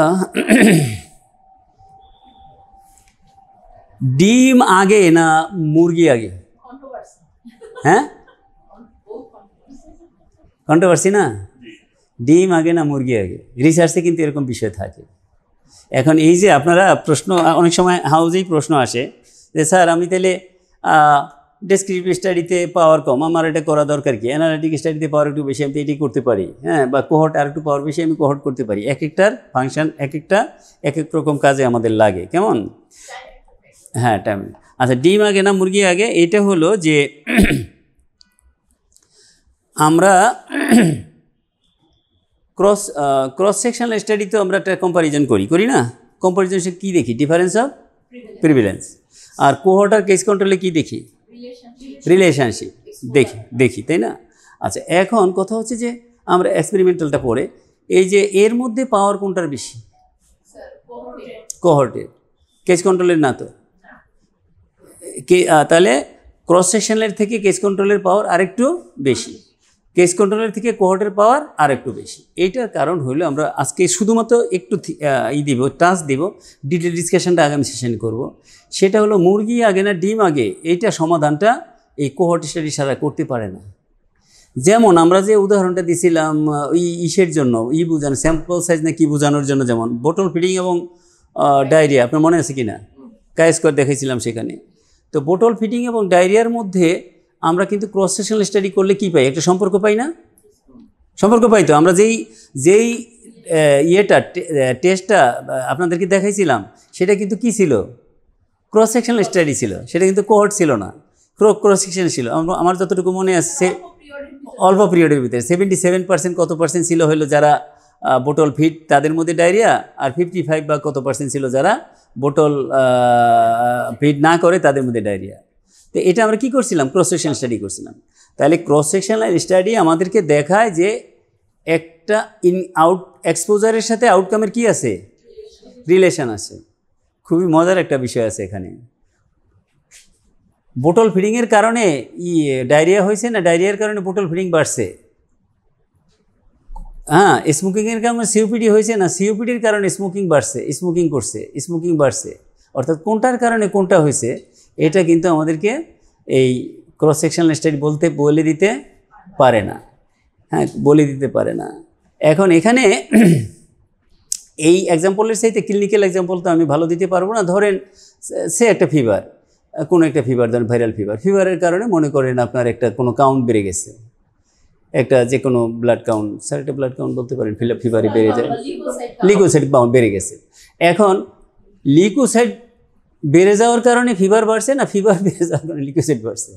ডিম আগে না মুরগি আগে? হ্যাঁ, কন্ট্রোভার্সি না? ডিম আগে না মুরগি আগে? রিসার্চে কিন্তু এরকম বিষয় থাকে। এখন এই যে আপনারা প্রশ্ন, অনেক সময় হাউজেই প্রশ্ন আসে যে স্যার আমি তাহলে ডেসক্রিপটিভ স্টাডিতে পাওয়ার কম, আমার এটা করা দরকার কি, অ্যানালিটিক স্টাডিতে পাওয়ার একটু বেশি, আমি তো এটি করতে পারি, হ্যাঁ, বা কোহর্ট আর একটু পাওয়ার বেশি, আমি কোহর্ট করতে পারি। এক একটার ফাংশন এক এক রকম কাজে আমাদের লাগে, কেমন? হ্যাঁ, টাইম। আচ্ছা, ডিম আগে না মুরগি আগে? এটা হলো যে আমরা ক্রস সেকশনাল স্টাডি তো আমরা একটা কম্পারিজন করি না? কম্পারিজন কী দেখি? Difference of prevalence. আর কোহর্ট আর কেস কন্ট্রোলে কী দেখি? রিলেশনশিপ দেখি, তাই না? আচ্ছা, এখন কথা হচ্ছে যে আমরা এক্সপেরিমেন্টালটা পড়ে এই যে এর মধ্যে পাওয়ার কোনটার বেশি? কোহর্টের। কেস কন্ট্রোলের না তো? তাহলে ক্রস সেকশনালের থেকে কেস কন্ট্রোলের পাওয়ার আরেকটু বেশি, কেস কন্ট্রোলের থেকে কোহর্টের পাওয়ার আরেকটু বেশি। এইটার কারণ হলো আমরা আজকে শুধুমাত্র একটু টাচ দিব, ডিটেল ডিসকাশনটা আগামী সেশনে করব। সেটা হলো মুরগি আগে না ডিম আগে, এইটা সমাধানটা এই কোহর্ট স্টাডি ছাড়া করতে পারে না। যেমন আমরা যে উদাহরণটা দিছিলাম ইসের জন্য, বোঝানো স্যাম্পল সাইজ না কি বোঝানোর জন্য, যেমন বোটল ফিডিং এবং ডায়রিয়া, আপনার মনে আছে কি না? কাজ করে দেখাইছিলাম সেখানে। তো বোটল ফিডিং এবং ডায়রিয়ার মধ্যে আমরা কিন্তু ক্রস সেকশনাল স্টাডি করলে কি পাই? একটা সম্পর্ক পাই না? সম্পর্ক পাই তো। আমরা যেই টেস্টটা আপনাদেরকে দেখাইছিলাম সেটা কিন্তু কি ছিল? ক্রস সেকশনাল স্টাডি ছিল, সেটা কিন্তু কোহর্ট ছিল না, ক্রস সেকশন ছিল। আমার যতটুকু মনে আছে অল্প পিরিয়ডের ভিতরে 77% কত পার্সেন্ট ছিল হলো যারা বোটল ফিড, তাদের মধ্যে ডায়রিয়া, আর 55 বা কত পার্সেন্ট ছিল যারা বোটল ফিড না করে তাদের মধ্যে ডায়রিয়া। তো এটা আমরা কি করছিলাম? ক্রস সেকশনাল স্টাডি করছিলাম। তাহলে ক্রস সেকশনাল স্টাডি আমাদেরকে দেখায় যে একটা এক্সপোজারের সাথে আউটকামের কি আছে? রিলেশন আছে। খুবই মজার একটা বিষয় আছে এখানে। বোটল ফিডিংয়ের কারণে ডায়রিয়া হয়েছে না ডায়রিয়ার কারণে বোটল ফিডিং বাড়ছে? হ্যাঁ, স্মোকিংয়ের কারণে সিওপিডি হয়েছে না সিওপিডির কারণে স্মোকিং বাড়ছে। অর্থাৎ কোনটার কারণে কোনটা হয়েছে এটা কিন্তু আমাদেরকে এই ক্রস সেকশনাল স্টাডি বলে দিতে পারে না। হ্যাঁ, বলে দিতে পারে না। এখন এখানে এই এক্সাম্পলের সাথে ক্লিনিক্যাল এক্সাম্পল তো আমি ভালো দিতে পারবো না। ধরেন সে একটা ফিভার, কোনো একটা ফিভার, ধরেন ভাইরাল ফিভারের কারণে মনে করেন আপনার একটা কোনো কাউন্ট বেড়ে গেছে, একটা যে কোনো ব্লাড কাউন্ট, স্যার একটা ব্লাড কাউন্ট বলতে পারেন, ফিভারে বেড়ে যায়, লিউকোসাইট বেড়ে গেছে। এখন লিউকোসাইট বেড়ে যাওয়ার কারণে ফিভার বাড়ছে না ফিভার বেড়ে যাওয়ার কারণে লিউকোসাইট বাড়ছে?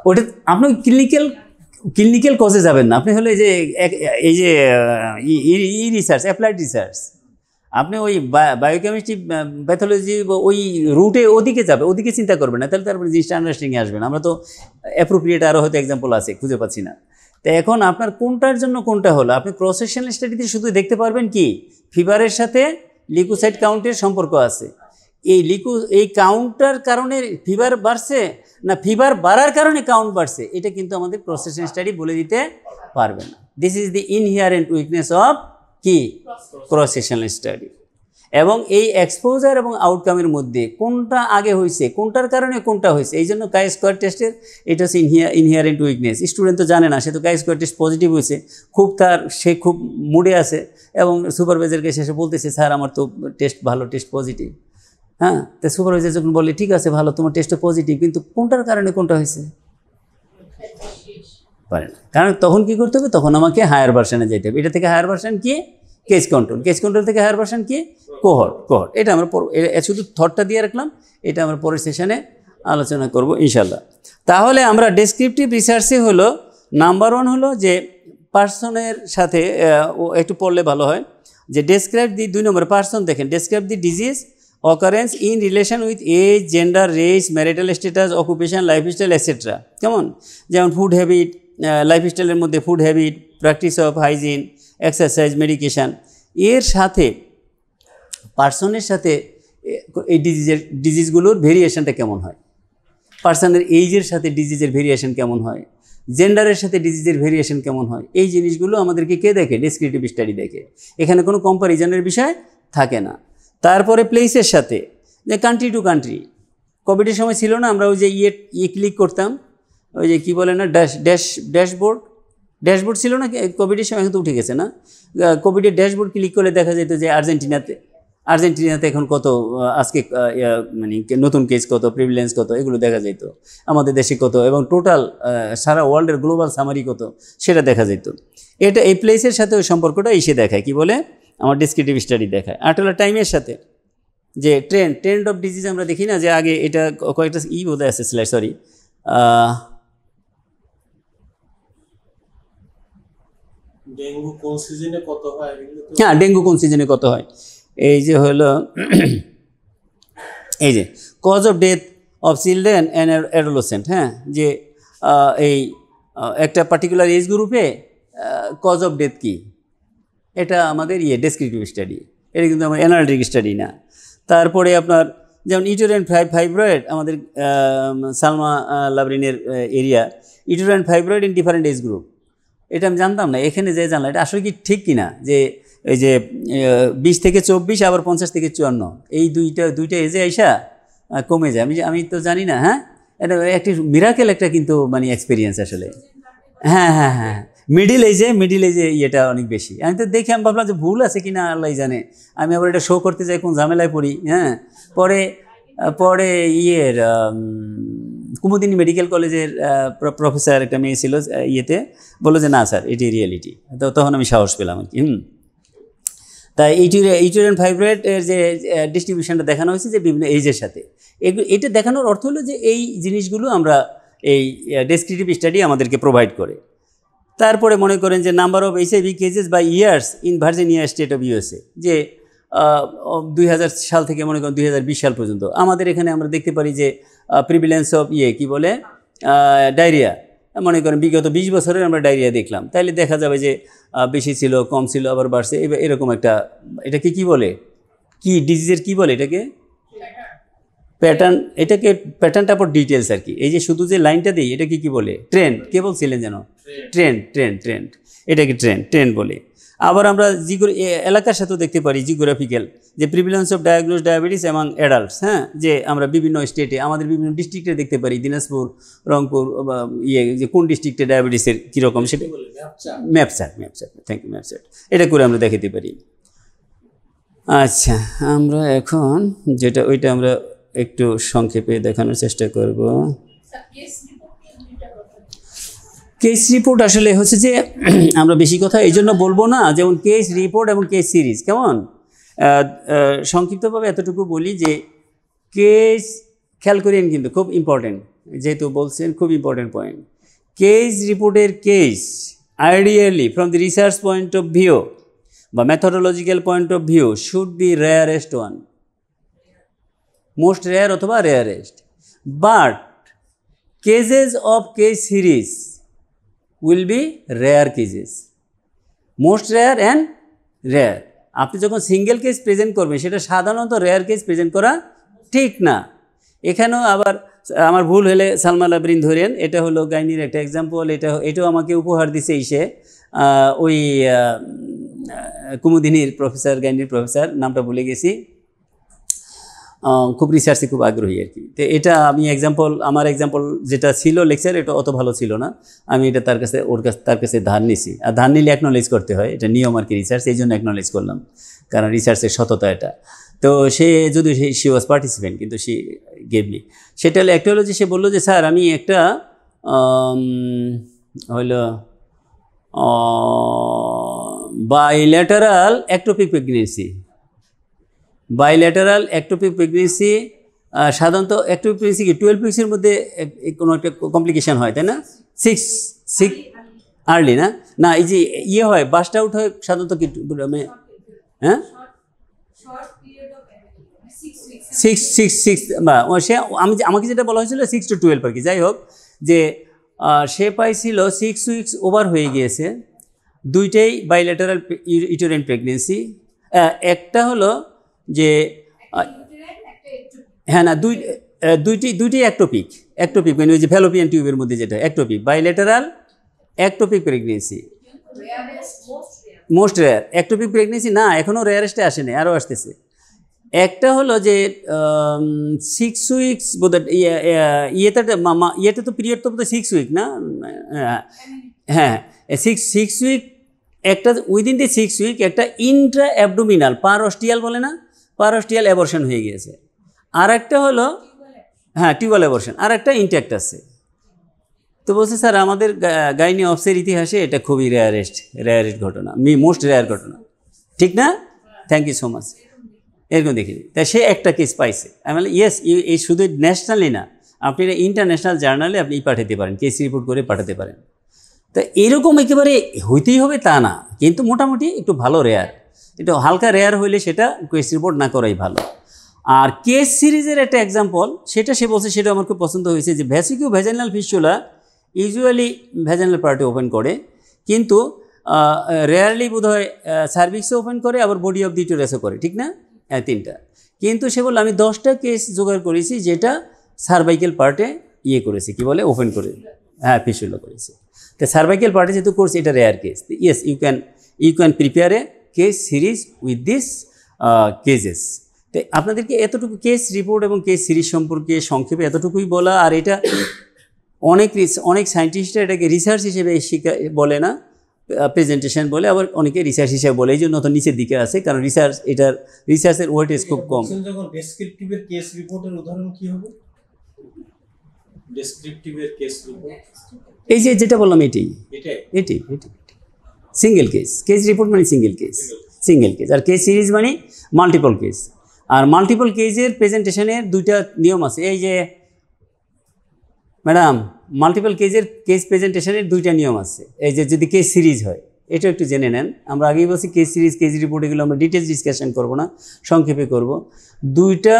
ওটা আপনি ক্লিনিক্যাল কজে যাবেন না, আপনি হলো এই যে রিসার্চ, অ্যাপ্লাইড রিসার্চ, আপনি ওই বায়োকেমিস্ট্রি, প্যাথোলজি ওই রুটে ওদিকে যাবে, ওদিকে চিন্তা করবেন না, তাহলে তারপরে জিনিসটা আন্ডারস্ট্যান্ডিংয়ে আসবে না। আমরা তো অ্যাপ্রোপ্রিয়েট আরও হয়তো এক্সাম্পল আছে, খুঁজে পাচ্ছি না। তো এখন আপনার কোনটার জন্য কোনটা হলো, আপনি ক্রস সেকশনাল স্টাডিতে শুধু দেখতে পারবেন কি ফিভারের সাথে লিউকোসাইট কাউন্টের সম্পর্ক আছে। এই কাউন্টার কারণে ফিভার বাড়ছে না ফিভার বাড়ার কারণে কাউন্ট বাড়ছে, এটা কিন্তু আমাদের ক্রস সেকশনাল স্টাডি বলে দিতে পারবে না। This is the inherent weakness of কি ক্রস সেকশনাল স্টাডি। এবং এই এক্সপোজার এবং আউটকামের মধ্যে কোনটা আগে হয়েছে, কোনটার কারণে কোনটা হয়েছে, এই জন্য কাই স্কোয়ার টেস্টের এটা হচ্ছে ইনহিয়ারেন্ট উইকনেস। স্টুডেন্ট তো জানে না, সে তো কাই স্কোয়ার টেস্ট পজিটিভ হয়েছে, সে খুব মুডে আছে এবং সুপারভাইজারকে শেষে বলতেছে স্যার আমার তো ভালো টেস্ট পজিটিভ। হ্যাঁ, তো সুপারভাইজার যখন বলে ঠিক আছে ভালো, তোমার টেস্টও পজিটিভ, কিন্তু কোনটার কারণে কোনটা হয়েছে পারে না। কারণ তখন কি করতে হবে, তখন আমাকে হায়ার ভার্সনে যেতে হবে। এটা থেকে হায়ার ভার্সন কি কেস কন্ট্রোল থেকে হায়ার ভার্সন কি কোহর্ট। এটা আমরা শুধু থটটা দিয়ে রাখলাম, এটা আমরা পরের সেশনে আলোচনা করব ইনশাল্লাহ। তাহলে আমরা ডেসক্রিপটিভ রিসার্চে হলো নাম্বার 1 হলো যে পার্সনের সাথে একটু পড়লে ভালো হয়, যে ডেসক্রাইব দি 2 নম্বর পার্সন, দেখেন describe the disease occurrence in relation with age, gender, race, marital status, occupation, lifestyle etcetera. কেমন? যেমন ফুড হ্যাবিট, লাইফস্টাইলের মধ্যে food habit, practice of hygiene, exercise, medication, এর সাথে পার্সনের সাথে এই ডিজিজগুলোর ভেরিয়েশনটা কেমন হয়, পার্সনের এইজের সাথে ডিজিজের ভেরিয়েশন কেমন হয়, জেন্ডারের সাথে ডিজিজের ভেরিয়েশন কেমন হয়, এই জিনিসগুলো আমাদেরকে কে দেখে? ডেসক্রিপটিভ স্টাডি দেখে। এখানে কোনো কম্প্যারিজনের বিষয় থাকে না। তারপরে প্লেসের সাথে, যে কান্ট্রি টু কান্ট্রি, কোভিডের সময় ছিল না আমরা ওই যে ক্লিক করতাম, ওই যে কী বলে না ড্যাশবোর্ড ছিল না কোভিডের সময়, এখন তো উঠে গেছে না, কোভিডের ড্যাশবোর্ড ক্লিক করে দেখা যেত যে আর্জেন্টিনাতে এখন কত আজকে মানে নতুন কেস কত, প্রিভিলেন্স কত, এগুলো দেখা যেত। আমাদের দেশে কত এবং টোটাল সারা ওয়ার্ল্ডের গ্লোবাল সামারি কত সেটা দেখা যেত। এটা এই প্লেসের সাথে ওই সম্পর্কটা এসে দেখায়, কি বলে আমার ডেসক্রিপটিভ স্টাডি দেখায়। আর হলো টাইমের সাথে যে ট্রেন্ড অফ ডিজিজ আমরা দেখি না, যে আগে এটা কয়েকটা বোধহয় আছে স্লাইড, সরি ডেঙ্গু কোন সিজনে কত হয়, হ্যাঁ ডেঙ্গু কোন সিজনে কত হয়, এই যে হলো এই যে cause of death of children and adolescent, হ্যাঁ যে এই একটা পার্টিকুলার এজ গ্রুপে কজ অফ ডেথ কী, এটা আমাদের ডেসক্রিপটিভ স্টাডি, এটা কিন্তু আমার অ্যানালিটিক স্টাডি না। তারপরে আপনার যেমন ইউটেরাইন ফাইব্রয়েড, আমাদের সালমা লাবরিনের area, uterine fibroid in different age group, এটা আমি জানতাম না, এখানে যে জানলাম এটা আসলে কি ঠিক কিনা, যে এই যে 20 থেকে 24 আবার 50 থেকে 54 এই দুইটা এজে আইসা কমে যায়, আমি তো জানি না। হ্যাঁ এটা একটি মিরাকেল একটা কিন্তু মানে এক্সপিরিয়েন্স আসলে। হ্যাঁ হ্যাঁ হ্যাঁ মিডিল এজে ইয়েটা অনেক বেশি। আমি তো দেখে আমি ভাবলাম যে ভুল আছে কিনা আল্লাহ জানে, আমি আবার এটা শো করতে যাই কোন ঝামেলায় পড়ি। হ্যাঁ পরে কুমুদিনী মেডিকেল কলেজের প্রফেসর একটা মেয়ে ছিল ইয়েতে, বললো যে না স্যার এটি রিয়েলিটি, তো তখন আমি সাহস পেলাম আর কি। তাই ইউটেরাইন ফাইব্রয়েডের যে ডিস্ট্রিবিউশনটা দেখানো হয়েছে যে বিভিন্ন এইজের সাথে, এটা দেখানোর অর্থ হলো যে এই জিনিসগুলো আমরা এই ডেসক্রিপটিভ স্টাডি আমাদেরকে প্রোভাইড করে। তারপরে মনে করেন যে number of HIV cases by years in Virginia state of USA, যে 2000 সাল থেকে মনে করেন 2020 সাল পর্যন্ত আমাদের এখানে আমরা দেখতে পারি যে প্রিভিলেন্স অফ কি বলে ডায়রিয়া, মনে করেন বিগত 20 বছরের আমরা ডায়রিয়া দেখলাম, তাইলে দেখা যাবে যে বেশি ছিল, কম ছিল, আবার বাড়ছে, এরকম একটা, এটাকে কি বলে, কি ডিজিজের কি বলে এটাকে প্যাটার্ন, এটাকে প্যাটার্নটা পর ডিটেলস আর কি। এই যে শুধু যে লাইনটা দিই এটাকে কি বলে, ট্রেন্ড, কে বলছিলেন যেন, ট্রেন্ড, এটাকে ট্রেন্ড বলে। আবার আমরা এলাকার সাথেও দেখতে পারি জিওগ্রাফিক্যাল, যে prevalence of diagnose diabetes among adults, হ্যাঁ যে আমরা বিভিন্ন স্টেটে আমাদের বিভিন্ন ডিস্ট্রিক্টে দেখতে পারি, দিনাজপুর, রংপুর, যে কোন ডিস্ট্রিক্টে ডায়াবেটিসের কীরকম সেটা ম্যাপচার্ট, থ্যাংক ইউ, ম্যাপচার্ট এটা করে আমরা দেখাতে পারি। আচ্ছা আমরা এখন যেটা ওইটা আমরা একটু সংক্ষেপে দেখানোর চেষ্টা করব। কেস রিপোর্ট আসলে হচ্ছে যে আমরা বেশি কথা এই জন্য বলবো না, যেমন কেস রিপোর্ট এবং কেস সিরিজ, কেমন সংক্ষিপ্তভাবে এতটুকু বলি যে কেস খেয়াল করেন কিন্তু খুব ইম্পর্টেন্ট, যেহেতু বলছেন খুব ইম্পর্টেন্ট পয়েন্ট। কেস রিপোর্টের case ideally from the research point of view বা methodological point of view should be rarest one, most rare অথবা rarest, but cases of case series will be rare cases, most rare and rare. আপনি যখন single case present করবেন সেটা সাধারণত rare case present করা ঠিক না। এখানেও আবার আমার ভুল হলে সালমা লাবরিন ধরেন, এটা হলো গাইনির একটা এক্সাম্পল, এটাও আমাকে উপহার দিছে এসে ওই কুমুদিনীর প্রফেসর, গাইনির প্রফেসর, নামটা ভুলে গেছি, খুব রিসার্চে খুব আগ্রহী আর কি। তো এটা আমি আমার এক্সাম্পল যেটা ছিল লেকচার, এটা অত ভালো ছিল না, আমি এটা তার কাছে ধার নিছি, আর ধার নিলে অ্যাকনোলেজ করতে হয়, এটা নিয়ম আর কি রিসার্চ, এই জন্য অ্যাকনোলেজ করলাম, কারণ রিসার্চের সততা এটা। তো সে যদি শি ওয়াজ পার্টিসিপেন্ট, কিন্তু সি গেভ মি, সেটা হলো একটা হলো যে সে বললো যে স্যার আমি একটা হলো বাইল্যাটারাল অ্যাক্টোপিক প্রেগনেন্সি, সাধারণত অ্যাক্টোপিক প্রেগনেন্সি কি 12 উইক্সের মধ্যে কোনো একটা কমপ্লিকেশান হয়, তাই না? 6 আর্লি না এই যে ইয়ে হয়, বাস্ট আউট হয় সাধারণত কি, হ্যাঁ 6 বা সে আমাকে যেটা বলা হয়েছিল 6 to 12 আর কি। যাই হোক, যে সে পাইছিল 6 উইক্স ওভার হয়ে গিয়েছে, দুইটাই বাইল্যাটারাল ইউটেরাইন প্রেগনেন্সি। একটা হলো যে হ্যাঁ না দুইটি অ্যাক্টোপিক মানে ওই যে ফ্যালোপিয়ান টিউবের মধ্যে যেটা ectopic, bilateral ectopic pregnancy, most rare. Ectopic pregnancy না এখনও রেয়ারেস্টে আসেনি, আরও আসতেছে। একটা হলো যে 6 উইক্স বোধহয় ইয়েতে তো পিরিয়ড তো বোধহয় 6 উইক না, হ্যাঁ 6 উইক, একটা উইদিন দি 6 উইক একটা ইন্ট্রা অ্যাবডোমিনাল পার অস্টিয়াল বলে না, পারস্টিয়াল অ্যাবর্শন হয়ে গিয়েছে। আর একটা হলো হ্যাঁ টিউবাল অ্যাবর্শন, আর একটা ইনট্যাক্ট আছে। তো বলছে স্যার আমাদের গাইনি অফসের ইতিহাসে এটা খুবই রেয়ারেস্ট ঘটনা, মোস্ট রেয়ার ঘটনা, ঠিক না? Thank you so much. এরকম দেখিনি। তাই সে একটা কেস পাইছে। আমি বলি ইয়েস, এই শুধু ন্যাশনালি না, আপনি এটা ইন্টারন্যাশনাল জার্নালে আপনি পাঠাতে পারেন, কেস রিপোর্ট করে পাঠাতে পারেন। তা এরকম একেবারে হইতেই হবে তা না, কিন্তু মোটামুটি একটু ভালো রেয়ার, একটু হালকা রেয়ার হইলে সেটা কেস রিপোর্ট না করাই ভালো। আর কেস সিরিজের একটা এক্সাম্পল, সেটা সে বলছে, সেটা আমার খুব পছন্দ হয়েছে, যে ভ্যাসিকিউ ভ্যাজাইনাল ফিস্টুলা ইউজুয়ালি ভ্যাজাইনাল পার্টে ওপেন করে, কিন্তু রেয়ারলি বোধহয় সার্ভিক্সে ওপেন করে, আবার বডি অফ দি ইউটেরাসও করে, ঠিক না? হ্যাঁ, 3টা। কিন্তু সে বলল আমি 10টা কেস জোগাড় করেছি যেটা সার্ভাইকেল পার্টে করেছি, কি বলে, ওপেন করে, হ্যাঁ ফিস্টুলা করেছি। তো সার্ভাইকেল পার্টে যেহেতু করছে, এটা rare case. Yes, you can prepare a case series with this cases. তো আপনাদেরকে এতটুকু কেস রিপোর্ট এবং কেস সিরিজ সম্পর্কে সংক্ষেপে এতটুকুই বলা। আর এটা অনেক সায়েন্টিস্টরা এটাকে রিসার্চ হিসেবে বলে না, প্রেজেন্টেশন বলে, আবার অনেকে রিসার্চ হিসেবে বলে, এই জন্য তো নিচের দিকে আছে, কারণ রিসার্চের ওয়েটেজ খুব কম। যখন ডেসক্রিপটিভের কেস রিপোর্টের উদাহরণ কি হবে? ডেসক্রিপটিভের কেস রিপোর্ট এই যে যেটা বললাম, এটি সিঙ্গেল কেস রিপোর্ট মানে সিঙ্গেল কেস, আর কেস সিরিজ মানে মাল্টিপল কেস। আর মাল্টিপল কেসের প্রেজেন্টেশনের 2টা নিয়ম আছে। এই যে ম্যাডাম, মাল্টিপল কেস প্রেজেন্টেশনের 2টা নিয়ম আছে। এই যে যদি কেস সিরিজ হয়, এটা একটু জেনে নেন। আমরা আগেই বলছি কেস সিরিজ, কেস রিপোর্ট, এগুলো আমরা ডিটেলস ডিসকাশন করব না, সংক্ষেপে করব। 2টা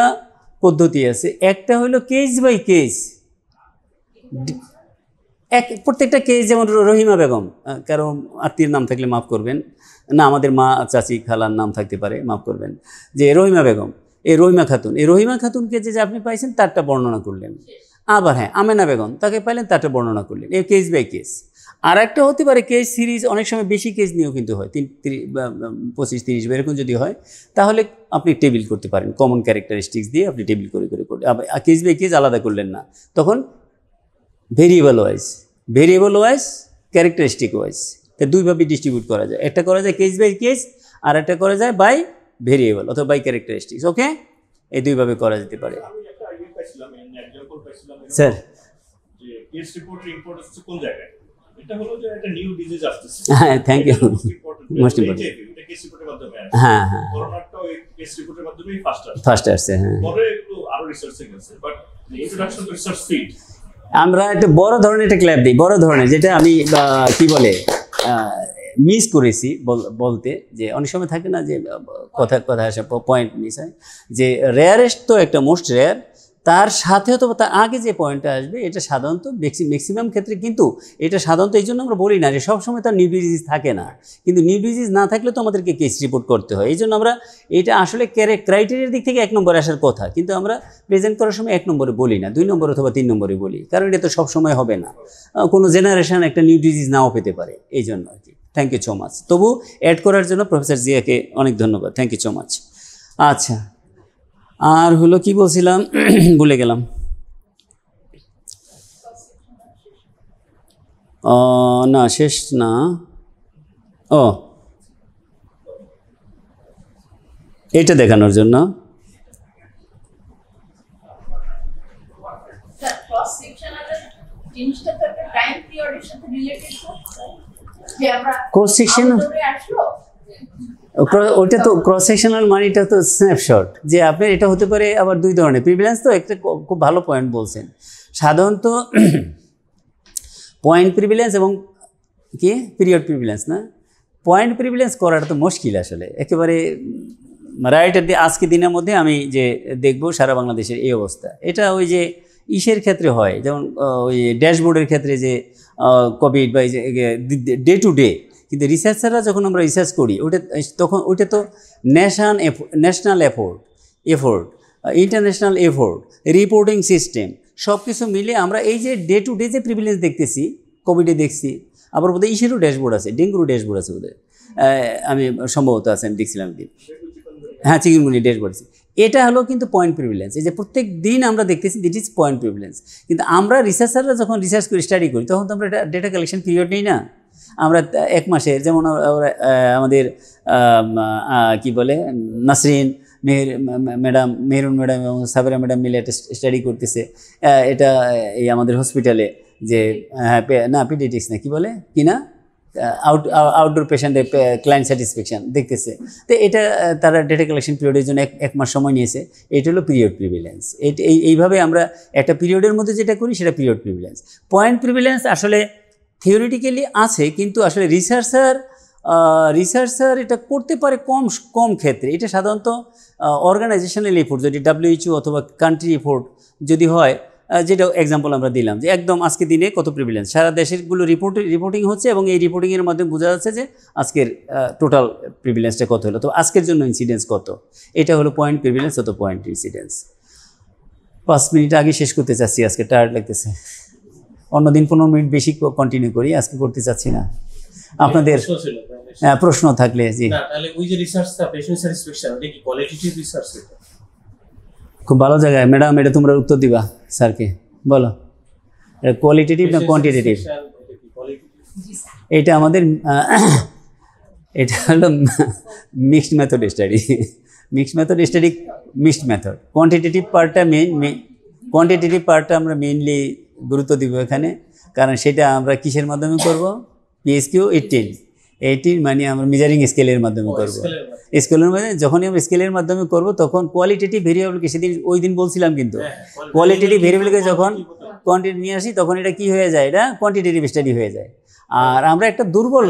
পদ্ধতি আছে। একটা হলো কেস বাই কেস, প্রত্যেকটা কেস, যেমন রহিমা বেগম, কারণ আত্মীয়ের নাম থাকলে মাফ করবেন, না আমাদের মা, চাচি, খালার নাম থাকতে পারে, মাফ করবেন, যে রহিমা বেগম, এই রহিমা খাতুনকে যে আপনি পাইছেন তারটা বর্ণনা করলেন। আবার হ্যাঁ, আমেনা বেগম, তাকে পাইলেন, তারটা বর্ণনা করলেন। এই কেস বাই কেস। আর একটা হতে পারে কেস সিরিজ, অনেক সময় বেশি কেস নিয়েও কিন্তু হয়, 25-30 এরকম যদি হয়, তাহলে আপনি টেবিল করতে পারেন, কমন ক্যারেক্টারিস্টিক্স দিয়ে আপনি টেবিল করে কেস বাই কেস আলাদা করলেন না, তখন ভেরিয়েবল ওয়াইজ, ক্যারেক্টারিস্টিক ওয়াইজ, তো 2ভাবে ডিস্ট্রিবিউট করা যায়। একটা করা যায় কেস বাই কেস, আর একটা করা যায় বাই ভেরিয়েবল অথবা বাই ক্যারেক্টারিস্টিক্স। ওকে, এই 2ভাবে করা যেতে পারে। স্যার, কেস রিপোর্টের ইম্পর্টেন্স কোন জায়গায়? এটা হলো যে একটা নিউ ডিজিজ আসছে। হ্যাঁ, থ্যাংক ইউ, মোস্ট ইম্পর্টেন্ট। এটা কেস রিপোর্টের মাধ্যমে আসে। হ্যাঁ, করোনাটাও এই কেস রিপোর্টের মাধ্যমেই ফার্স্ট আসছে। হ্যাঁ, পরে একটু আরো রিসার্চে গেছে, but introduction to research field আমরা একটা বড় ধরনের একটা ক্ল্যাপ দিই, বড় ধরনের, যেটা আমি কি বলে মিস করেছি বলতে, যে অনেক সময় থাকে না যে কথা আসে, পয়েন্ট মিস হয়, যে রেয়ারেস্ট তো একটা মোস্ট রেয়ার, তার সাথে অথবা তার আগে যে পয়েন্টটা আসবে, এটা সাধারণত ম্যাক্সিমাম ক্ষেত্রে, কিন্তু এটা সাধারণত এই জন্য আমরা বলি না যে সবসময় তার নিউ ডিজিজ থাকে না, কিন্তু নিউ ডিজিজ না থাকলে তো আমাদেরকে কেস রিপোর্ট করতে হয়। এই জন্য আমরা এটা আসলে ক্রাইটেরিয়ার দিক থেকে 1 নম্বরে আসার কথা, কিন্তু আমরা প্রেজেন্ট করার সময় 1 নম্বরে বলি না, 2 নম্বর অথবা 3 নম্বরে বলি, কারণ এটা তো সবসময় হবে না, কোনো জেনারেশন একটা নিউ ডিজিজ নাও পেতে পারে, এই জন্য আর কি। Thank you so much. তবু অ্যাড করার জন্য প্রফেসর জিয়াকে অনেক ধন্যবাদ, থ্যাংক ইউ সো মাচ। আচ্ছা, আর হলো কি বলছিলাম, ভুলে গেলাম। না, শেষ না। এটা দেখানোর জন্য ক্রস সেকশনালের জিনিসটা তো একটা টাইম পিরিয়ডের সাথে রিলেটেড, যে আমরা ক্রস সেকশন, আসলো ওইটা তো ক্রস সেকশনাল মানিটা তো স্ন্যাপশট, যে আপনার এটা হতে পারে আবার 2 ধরনের। প্রিভিলেন্স তো একটা খুব ভালো পয়েন্ট বলছেন। সাধারণত পয়েন্ট প্রিভিলেন্স এবং কি পিরিয়ড প্রিভিলেন্স, না পয়েন্ট প্রিভিলেন্স করাটা তো মুশকিল আসলে, একেবারে রাইটের আজকে দিনের মধ্যে আমি যে দেখব সারা বাংলাদেশের এই অবস্থা, এটা ওই যে ইসের ক্ষেত্রে হয়, যেমন ওই ড্যাশবোর্ডের ক্ষেত্রে যে কোভিড বা ডে টু ডে, কিন্তু রিসার্চাররা যখন আমরা রিসার্চ করি তখন ওইটা তো national effort, international effort, reporting system, সব কিছু মিলে আমরা এই যে ডে টু ডে যে প্রিভিলেন্স দেখতেছি, কোভিডে দেখছি, আবার বোধহয় ইসেরও ড্যাশবোর্ড আছে, ডেঙ্গুরও ড্যাশবোর্ড আছে বোধহয়, আমি সম্ভবত আছে, আমি দেখছিলাম দিন, হ্যাঁ চিকেনগুনি ড্যাশবোর্ড আছে। এটা হলো কিন্তু পয়েন্ট প্রিভিলেন্স, এই যে প্রত্যেক দিন আমরা দেখতেছি, দিট ইজ পয়েন্ট প্রিভিলেন্স। কিন্তু আমরা রিসার্চাররা যখন রিসার্চ করি, স্টাডি করি, তখন তো আমরা ডেটা কালেকশন পিরিয়ড নেই না, আমরা 1 মাসের, যেমন আমাদের কি বলে নাসরিন, মেহরুন ম্যাডাম এবং সাবেরা ম্যাডাম মিলে একটা স্টাডি করতেছে, এটা এই আমাদের হসপিটালে যে না পিডিয়াট্রিক্স না কি বলে কি না আউটডোর পেশেন্টের ক্লায়েন্ট স্যাটিসফ্যাকশন দেখতেছে। তো এটা তারা ডেটা কালেকশন পিরিয়ডের জন্য এক মাস সময় নিয়েছে। এটা হলো পিরিয়ড প্রিভিলেন্স। এইভাবে আমরা একটা পিরিয়ডের মধ্যে যেটা করি সেটা পিরিয়ড প্রিভিলেন্স। পয়েন্ট প্রিভিলেন্স আসলে থিওরিটিক্যালি আছে, কিন্তু আসলে রিসার্চার এটা করতে পারে কম ক্ষেত্রে। এটা সাধারণত অর্গানাইজেশনাল এফোর্ট, যদি WHO অথবা কান্ট্রি এফোর্ট যদি হয়, যেটা এক্সাম্পল আমরা দিলাম যে একদম আজকে দিনে কত প্রিভিলেন্স, সারা দেশেরগুলো রিপোর্টিং হচ্ছে এবং এই রিপোর্টিংয়ের মাধ্যমে বোঝা যাচ্ছে যে আজকের টোটাল প্রিভিলেন্সটা কত হলো, তো আজকের জন্য ইনসিডেন্স কত। এটা হলো পয়েন্ট প্রিভিলেন্স অত পয়েন্ট ইনসিডেন্স। 5 মিনিট আগে শেষ করতে চাচ্ছি, আজকে টায়ার্ড লাগতেছে। অন্যদিন 15 মিনিট বেশি কন্টিনিউ করি, আজকে করতে চাচ্ছি না। আপনাদের প্রশ্ন থাকলে জি। তাহলে ওই যে রিসার্চটা পেশেন্ট স্যাটিসফ্যাকশন, এটা কি কোয়ালিটেটিভ রিসার্চ? খুব ভালো জায়গায় ম্যাডাম, এটা তোমরা উত্তর দিবা স্যারকে, বলো এটা কোয়ালিটেটিভ না কোয়ান্টিটেটিভ? এটা আমাদের এটা হলো mixed method study. Mixed method. Quantitative পার্টটা আমরা মেইনলি গুরুত্ব দিব এখানে, কারণ সেটা আমরা কিসের মাধ্যমে করব? PSQ 18 মানে আমরা মেজারিং স্কেলের মাধ্যমে করব। স্কেলের মাধ্যমে যখনই আমরা স্কেলের মাধ্যমে করব তখন কোয়ালিটেটিভ ভেরিয়েবলকে, সেদিন ওই দিন বলছিলাম কিন্তু, কোয়ালিটেটিভ ভেরিয়েবলকে যখন কোয়ান্টিটি নিয়ে আসি তখন এটা কি হয়ে যায়? এটা কোয়ান্টিটেটিভ স্টাডি হয়ে যায়। আর আমরা একটা দুর্বল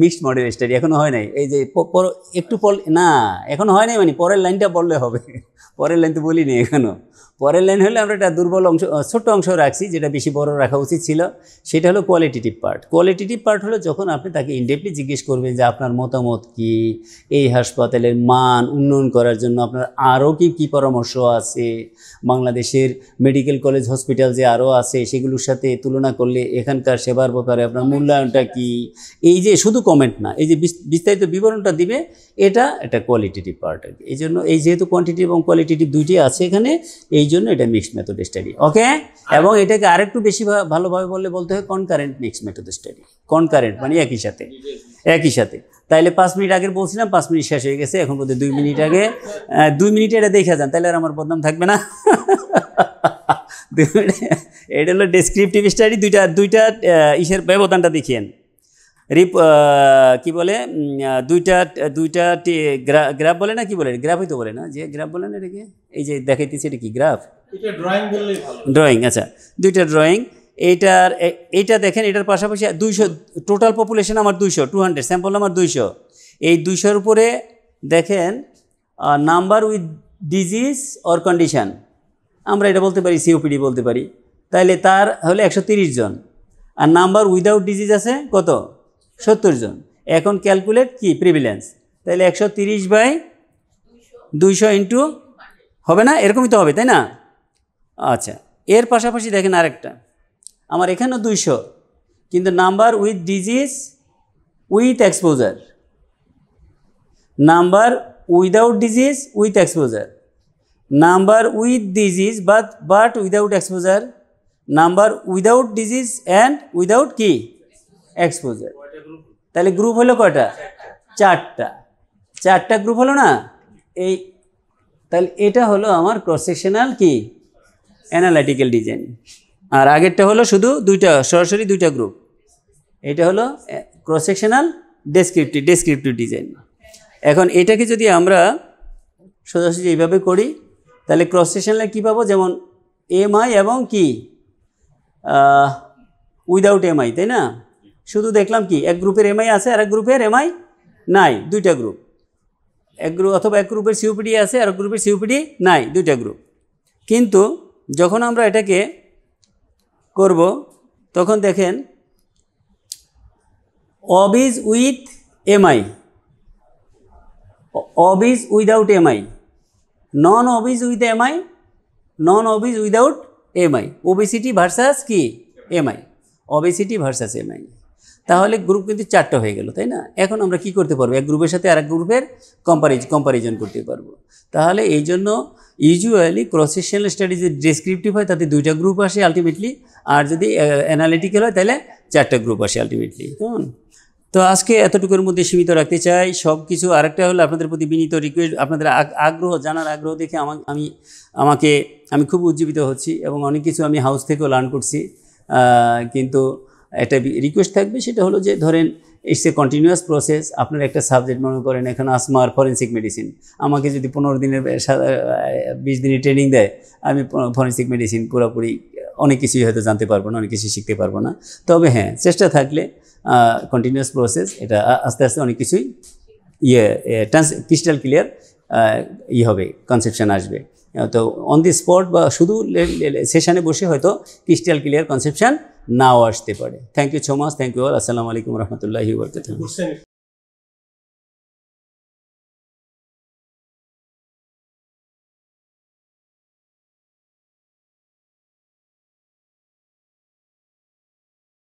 মিক্সড মডেল স্টাডি এখনো হয় নাই। এই যে একটু না এখনো হয় নাই, মানে পরের লাইনটা বললে হবে। পরের লাইন তো বলিনি এখনো। পরের লাইন হলে আমরা একটা দুর্বল অংশ, ছোট্ট অংশ রাখছি, যেটা বেশি বড় রাখা উচিত ছিল। সেটা হলো কোয়ালিটেটিভ পার্ট। কোয়ালিটেটিভ পার্ট হলো যখন আপনি তাকে ইনডেপলি জিজ্ঞেস করবেন যে আপনার মতামত কি, এই হাসপাতালের মান উন্নয়ন করার জন্য আপনার আরও কি পরামর্শ আছে, বাংলাদেশের মেডিকেল কলেজ হসপিটাল যে আরও আছে সেগুলোর সাথে তুলনা করলে এখানকার সেবার ব্যাপারে আপনার মূল্যায়নটা কি, এই যে শুধু কমেন্ট না, এই যে বিস্তারিত বিবরণটা দিবে, এটা কোয়ালিটেটিভ পার্ট আর কি। এই জন্য এই যেহেতু কোয়ান্টিটিভ এবং কোয়ালিটেটিভ দুইটি আছে এখানে, এই জন্য এটা মিক্সড মেথড স্টাডি। ওকে, এবং এটাকে আরেকটু বেশি ভালোভাবে বলতে হয় concurrent mixed method study. Concurrent মানে একই সাথে। তাইলে 5 মিনিট আগে বলছিলাম, 5 মিনিট শেষ হয়ে গেছে, এখন বোধহয় 2 মিনিট আগে। 2 মিনিটে এটা দেখে যান, তাহলে আর আমার বদনাম থাকবে না। 2 মিনিট। এটা হলো ডেসক্রিপটিভ স্টাডি। দুইটা ইসের ব্যবধানটা দেখিয়েন। কি বলে দুইটা গ্রাফ বলে না, কি বলে গ্রাফই তো বলে না, যে গ্রাফ বলে না এটাকে, এই যে দেখাইতেছি এটা কি গ্রাফ? এটা ড্রয়িং বললেই ভালো। ড্রয়িং, আচ্ছা দুইটা ড্রয়িং। এইটা দেখেন, এটার পাশাপাশি 200 টোটাল পপুলেশন আমার 200 স্যাম্পল নাম্বার 200। এই 200-র উপরে দেখেন number with disease or condition, আমরা এটা বলতে পারি COPD বলতে পারি, তাইলে তার হলে 130 জন। আর নাম্বার উইদাউট ডিজিজ আছে কত? 70 জন। এখন ক্যালকুলেট কি প্রিভিলেন্স, তাহলে 130/200 ইন্টু হবে না, এরকমই তো হবে তাই না? আচ্ছা, এর পাশাপাশি দেখেন আরেকটা, আমার এখানেও 200, কিন্তু number with disease with exposure, number without disease with exposure, number with disease but without exposure, number without disease and without কি এক্সপোজার। তাহলে গ্রুপ হলো কয়টা? 4টা গ্রুপ হলো না? এই তাহলে এটা হলো আমার ক্রস সেকশনাল কি অ্যানালাইটিক্যাল ডিজাইন। আর আগেরটা হলো শুধু সরাসরি দুইটা গ্রুপ। এটা হলো ক্রস সেকশনাল ডেসক্রিপটিভ ডিজাইন। এখন এটাকে যদি আমরা সোজাসুজি এইভাবে করি, তাহলে ক্রস সেকশনালে কী পাবো? যেমন MI এবং কি উইদাউট MI, তাই না? শুধু দেখলাম কি এক গ্রুপের MI আছে আর এক গ্রুপের MI নাই, দুইটা গ্রুপ। অথবা এক গ্রুপের COPD আছে আর এক গ্রুপের COPD নাই, দুইটা গ্রুপ। কিন্তু যখন আমরা এটাকে করব তখন দেখেন obese with MI, obese without MI, non obese with MI, non obese without MI, obesity versus কি MI, ওবেসিটি ভার্সাস MI। তাহলে গ্রুপ কিন্তু 4টা হয়ে গেল, তাই না? এখন আমরা কি করতে পারবো? এক গ্রুপের সাথে আরেক গ্রুপের কম্পারিজন করতে পারবো। তাহলে এই জন্য ইউজুয়ালি ক্রস সেকশনাল স্টাডি যে ডেসক্রিপটিভ হয় তাতে 2টা গ্রুপ আসে আলটিমেটলি, আর যদি অ্যানালিটিক্যাল হয় তাহলে 4টা গ্রুপ আসে আলটিমেটলি। কেমন? তো আজকে এতটুকুর মধ্যে সীমিত রাখতে চাই সব কিছু। আরেকটা হলো আপনাদের প্রতি বিনীত রিকোয়েস্ট, আপনাদের আগ্রহ, জানার আগ্রহ দেখে আমি খুব উজ্জীবিত হচ্ছি এবং অনেক কিছু আমি হাউস থেকেও লার্ন করছি। কিন্তু একটা রিকোয়েস্ট থাকবে, সেটা হলো যে ধরেন ইটস এ কন্টিনিউয়াস প্রসেস। আপনারা একটা সাবজেক্ট মনে করেন এখন আসমার ফরেন্সিক মেডিসিন, আমাকে যদি 15 দিনের 20 দিনের ট্রেনিং দেয়, আমি ফরেন্সিক মেডিসিন পুরোপুরি অনেক কিছুই হয়তো জানতে পারবো না, অনেক কিছু শিখতে পারবো না। তবে হ্যাঁ, চেষ্টা থাকলে কন্টিনিউয়াস প্রসেস, এটা আস্তে আস্তে অনেক কিছুই ক্রিস্টাল ক্লিয়ার হবে, কনসেপশন আসবে। তো অন দি স্পট বা শুধু সেশনে বসে হয়তো ক্রিস্টাল ক্লিয়ার কনসেপশন নাও আসতে পারে। Thank you so much, thank you all. আসসালামু আলাইকুম রহমতুল্লাহি ওয়া বারাকাতুহু।